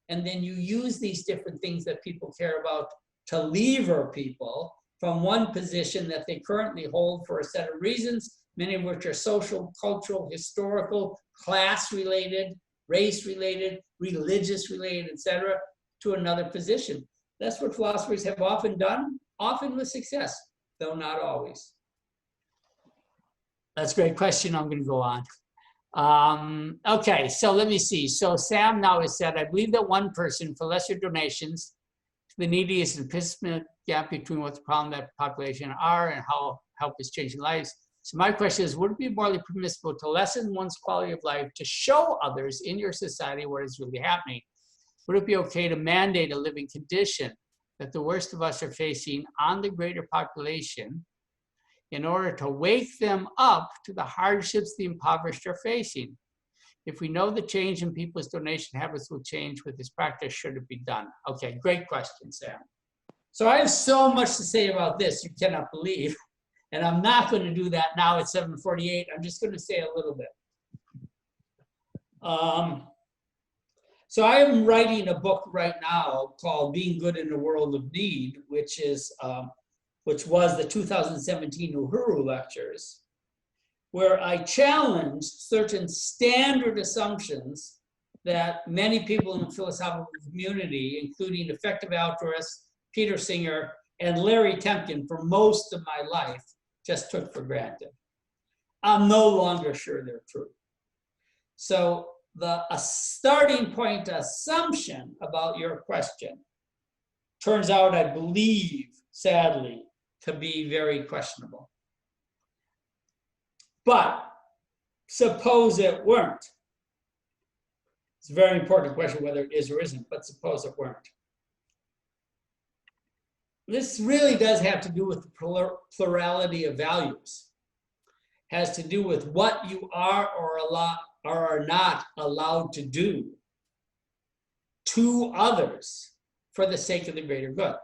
And then you use these different things that people care about to lever people from one position that they currently hold for a set of reasons, many of which are social, cultural, historical, class-related, race-related, religious-related, etc., to another position. That's what philosophers have often done, often with success, though not always. That's a great question. I'm going to go on. Okay, so let me see. So Sam now has said, I believe that one person for lesser donations to the needy is an epistemate gap between what the problem that population are and how help is changing lives. So my question is, would it be morally permissible to lessen one's quality of life to show others in your society what is really happening? Would it be okay to mandate a living condition that the worst of us are facing on the greater population in order to wake them up to the hardships the impoverished are facing? If we know the change in people's donation habits will change with this practice, should it be done? Okay, great question, Sam. So I have so much to say about this, you cannot believe. And I'm not going to do that now at 7:48. I'm just going to say a little bit. So I am writing a book right now called Being Good in a World of Need, which was the 2017 Uhuru Lectures, where I challenge certain standard assumptions that many people in the philosophical community, including effective altruists, Peter Singer, and Larry Temkin for most of my life, just took for granted. I'm no longer sure they're true. So a starting point assumption about your question turns out, I believe, sadly, to be very questionable. But suppose it weren't. It's a very important question whether it is or isn't, but suppose it weren't. This really does have to do with the plurality of values. It has to do with what you are or are not allowed to do to others for the sake of the greater good.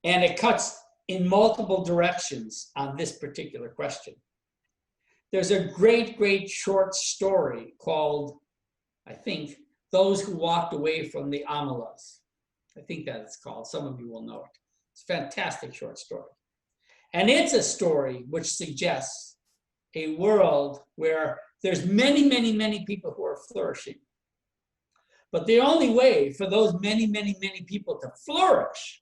And it cuts in multiple directions on this particular question. There's a great, great short story called, I think, Those Who Walked Away from the Amalas. I think that it's called. Some of you will know it. It's a fantastic short story. And it's a story which suggests a world where there's many, many, many people who are flourishing. But the only way for those many, many, many people to flourish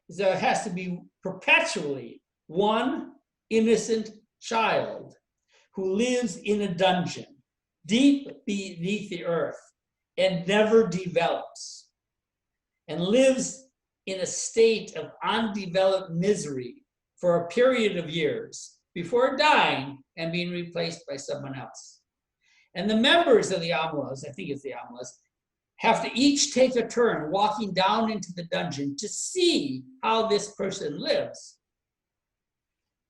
is there has to be perpetually one innocent child who lives in a dungeon deep beneath the earth and never develops and lives in a state of undeveloped misery for a period of years before dying and being replaced by someone else. And the members of the Amulas, I think it's the Amulas, have to each take a turn walking down into the dungeon to see how this person lives.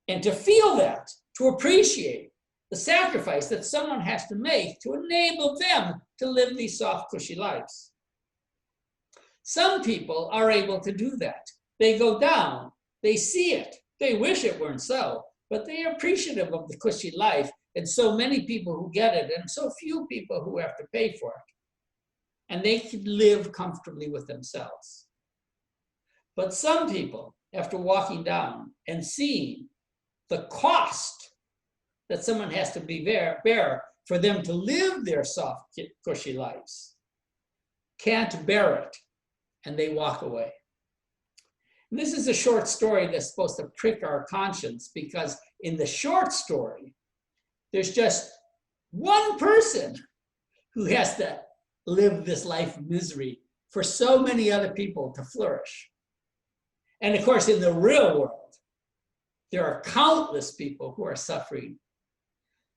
And to feel that, to appreciate the sacrifice that someone has to make to enable them to live these soft, cushy lives. Some people are able to do that. They go down, they see it, they wish it weren't so, but they are appreciative of the cushy life, and so many people who get it, and so few people who have to pay for it. And they can live comfortably with themselves. But some people, after walking down and seeing the cost that someone has to bear for them to live their soft, cushy lives, can't bear it, and they walk away. And this is a short story that's supposed to prick our conscience, because in the short story, there's just one person who has to live this life of misery for so many other people to flourish. And of course, in the real world, there are countless people who are suffering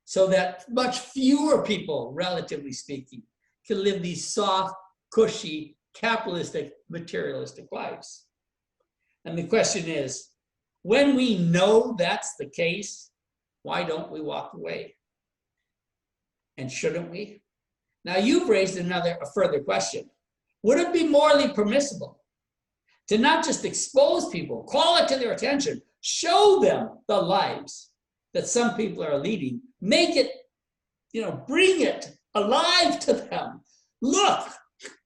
so that much fewer people, relatively speaking, can live these soft, cushy, capitalistic, materialistic lives. And the question is, when we know that's the case, why don't we walk away? And shouldn't we? Now you've raised a further question. Would it be morally permissible to not just expose people, call it to their attention, show them the lives that some people are leading, make it, bring it alive to them. Look,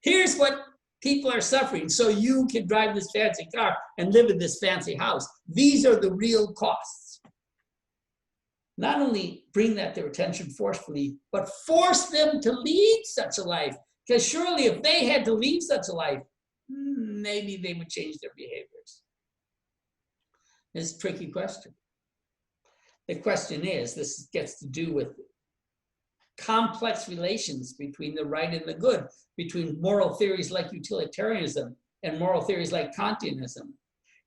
here's what people are suffering, so you can drive this fancy car and live in this fancy house. These are the real costs. Not only bring that to their attention forcefully, but force them to lead such a life. Because surely if they had to lead such a life, maybe they would change their behaviors. It's a tricky question. The question is, this gets to do with complex relations between the right and the good, between moral theories like utilitarianism and moral theories like Kantianism.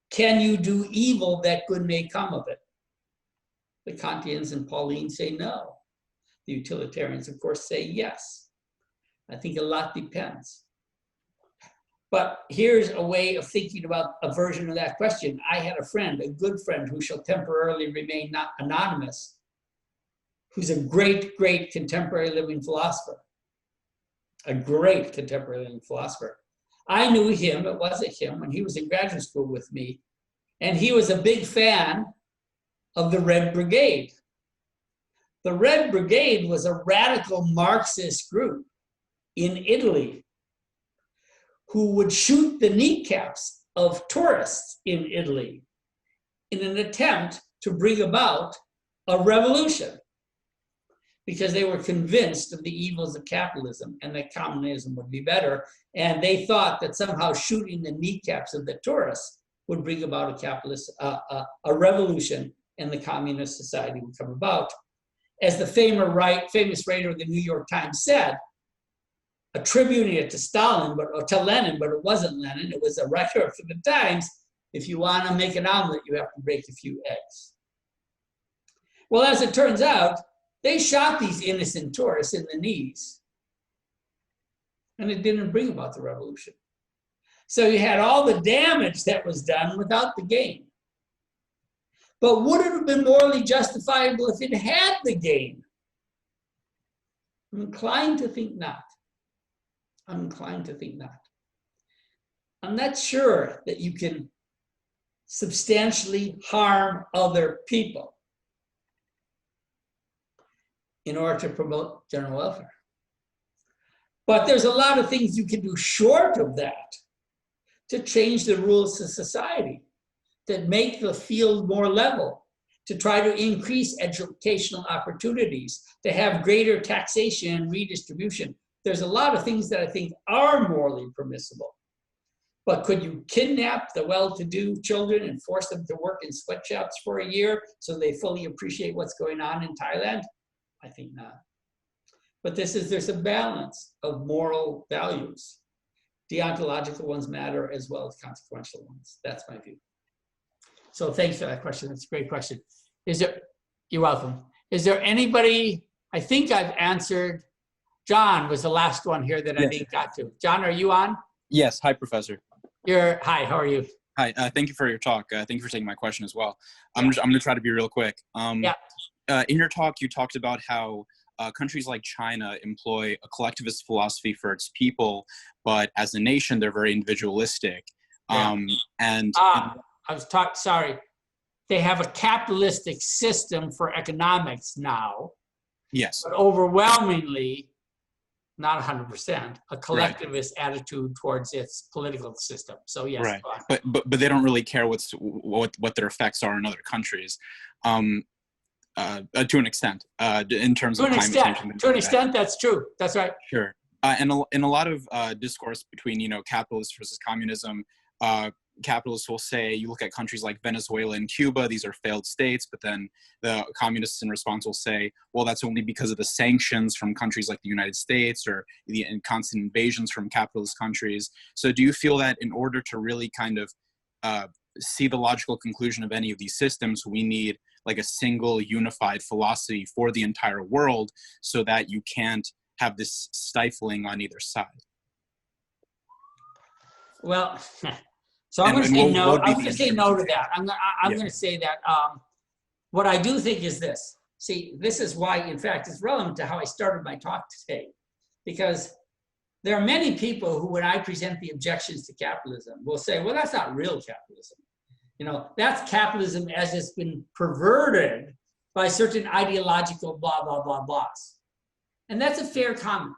Can you do evil that good may come of it? The Kantians and Pauline say no. The utilitarians, of course, say yes. I think a lot depends. But here's a way of thinking about a version of that question. I had a friend, a good friend, who shall temporarily remain not anonymous, who's a great, great contemporary living philosopher. A great contemporary living philosopher. I knew him, it wasn't him, when he was in graduate school with me. And he was a big fan of the Red Brigade. The Red Brigade was a radical Marxist group in Italy who would shoot the kneecaps of tourists in Italy in an attempt to bring about a revolution, because they were convinced of the evils of capitalism and that communism would be better. And they thought that somehow shooting the kneecaps of the tourists would bring about a capitalist, a revolution, and the communist society would come about. As the famous writer of the New York Times said, attributing it to Stalin, or to Lenin, but it wasn't Lenin, it was a writer for the Times. If you want to make an omelet, you have to break a few eggs. Well, as it turns out, they shot these innocent tourists in the knees, and it didn't bring about the revolution. So you had all the damage that was done without the gain. But would it have been morally justifiable if it had the gain? I'm inclined to think not. I'm inclined to think not. I'm not sure that you can substantially harm other people in order to promote general welfare. But there's a lot of things you can do short of that to change the rules of society, that make the field more level, to try to increase educational opportunities, to have greater taxation and redistribution. There's a lot of things that I think are morally permissible. But could you kidnap the well-to-do children and force them to work in sweatshops for a year so they fully appreciate what's going on in Thailand? I think not. But there's a balance of moral values. Deontological ones matter as well as consequential ones. That's my view. So thanks for that question. That's a great question. You're welcome. Is there anybody, I think I've answered, John was the last one here that I didn't got to. John, are you on? Yes. Hi, Professor. Hi, how are you? Hi, thank you for your talk. Thank you for taking my question as well. I'm going to try to be real quick. In your talk, you talked about how countries like China employ a collectivist philosophy for its people, but as a nation, they're very individualistic. Sorry. They have a capitalistic system for economics now. Yes. But overwhelmingly, not 100%, a collectivist attitude towards its political system. So yes. Right. But they don't really care what their effects are in other countries. To an extent, in terms of climate change. To an extent, that's true. That's right. Sure. And in a lot of discourse between, capitalists versus communism, capitalists will say, you look at countries like Venezuela and Cuba, these are failed states, but then the communists in response will say, well, that's only because of the sanctions from countries like the United States or the constant invasions from capitalist countries. So do you feel that in order to really kind of see the logical conclusion of any of these systems, we need like a single unified philosophy for the entire world so that you can't have this stifling on either side? Well, so I'm going to say no. I'm going to say no to that. I'm going to say that what I do think is this. See, this is why, in fact, it's relevant to how I started my talk today, because there are many people who, when I present the objections to capitalism, will say, well, that's not real capitalism. That's capitalism as it's been perverted by certain ideological blah, blah, blah, blahs. And that's a fair comment.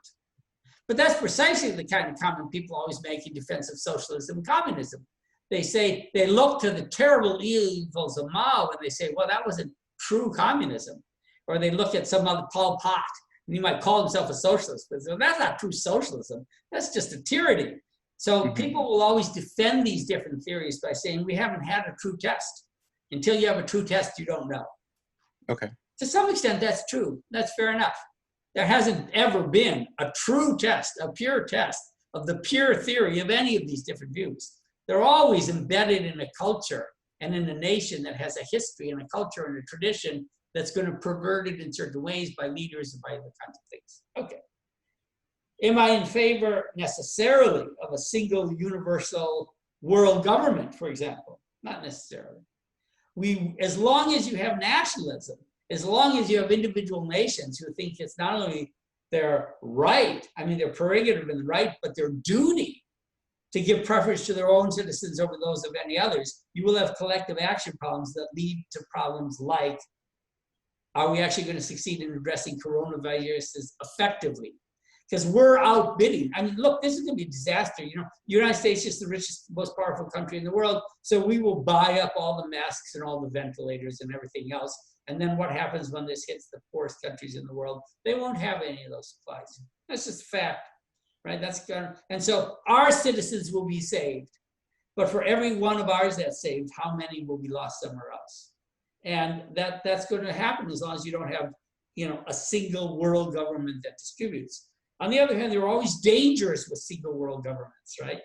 But that's precisely the kind of comment people always make in defense of socialism and communism. They say, they look to the terrible evils of Mao and they say, well, that wasn't true communism. Or they look at some other Pol Pot, and he might call himself a socialist, but that's not true socialism. That's just a tyranny. So people will always defend these different theories by saying, we haven't had a true test. Until you have a true test, you don't know. Okay. To some extent, that's true. That's fair enough. There hasn't ever been a true test, a pure test of the pure theory of any of these different views. They're always embedded in a culture and in a nation that has a history and a culture and a tradition that's going to pervert it in certain ways by leaders and by other kinds of things. Okay. Am I in favor necessarily of a single universal world government, for example? Not necessarily. As long as you have nationalism, as long as you have individual nations who think it's not only their right, their prerogative and right, but their duty to give preference to their own citizens over those of any others, you will have collective action problems that lead to problems like, are we actually going to succeed in addressing coronaviruses effectively? Because we're outbidding. Look, this is going to be a disaster. The United States is the richest, most powerful country in the world, so we will buy up all the masks and all the ventilators and everything else. And then what happens when this hits the poorest countries in the world? They won't have any of those supplies. That's just a fact, right? And so our citizens will be saved. But for every one of ours that's saved, how many will be lost somewhere else? And that's going to happen as long as you don't have, a single world government that distributes. On the other hand, they're always dangerous with single world governments, right?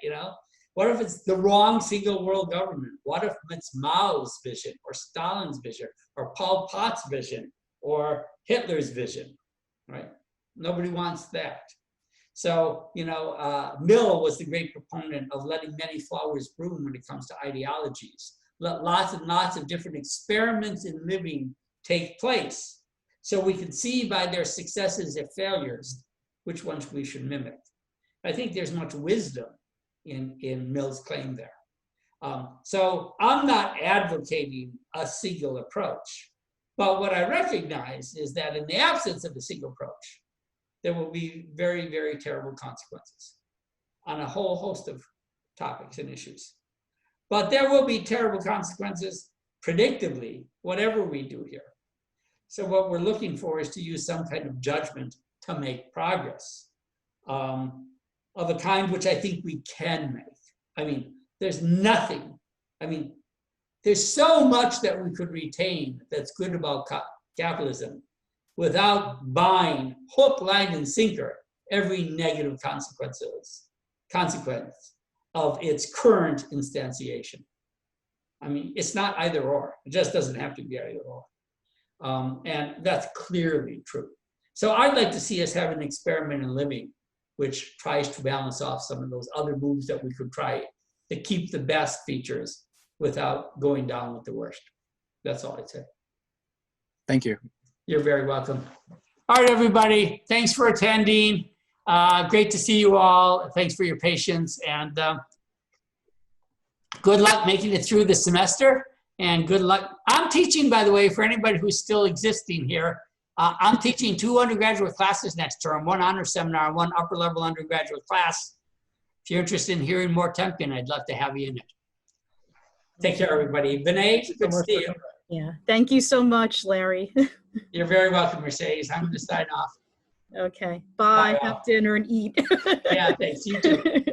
What if it's the wrong single world government? What if it's Mao's vision or Stalin's vision or Pol Pot's vision or Hitler's vision, right? Nobody wants that. So, Mill was the great proponent of letting many flowers bloom when it comes to ideologies. Let lots and lots of different experiments in living take place so we can see by their successes and failures which ones we should mimic. I think there's much wisdom in Mill's claim there. So I'm not advocating a single approach, but what I recognize is that in the absence of a single approach, there will be very, very terrible consequences on a whole host of topics and issues. But there will be terrible consequences, predictably, whatever we do here. So what we're looking for is to use some kind of judgment to make progress of a kind which I think we can make. I mean, there's nothing. I mean, there's so much that we could retain that's good about capitalism without buying hook, line, and sinker every negative consequence of its current instantiation. I mean, it's not either or. It just doesn't have to be either or. And that's clearly true. So I'd like to see us have an experiment in living which tries to balance off some of those other moves that we could try to keep the best features without going down with the worst. That's all I'd say. Thank you. You're very welcome. All right, everybody. Thanks for attending. Great to see you all. Thanks for your patience, and good luck making it through the semester, and good luck. I'm teaching, by the way, for anybody who's still existing here. I'm teaching 2 undergraduate classes next term, 1 honors seminar, 1 upper level undergraduate class. If you're interested in hearing more Temkin, I'd love to have you in it. Take care, everybody. Vinay, good to see you. Yeah, thank you so much, Larry. You're very welcome, Mercedes. I'm going to sign off. Okay, bye. Bye, Have dinner and eat. Yeah, thanks. You too.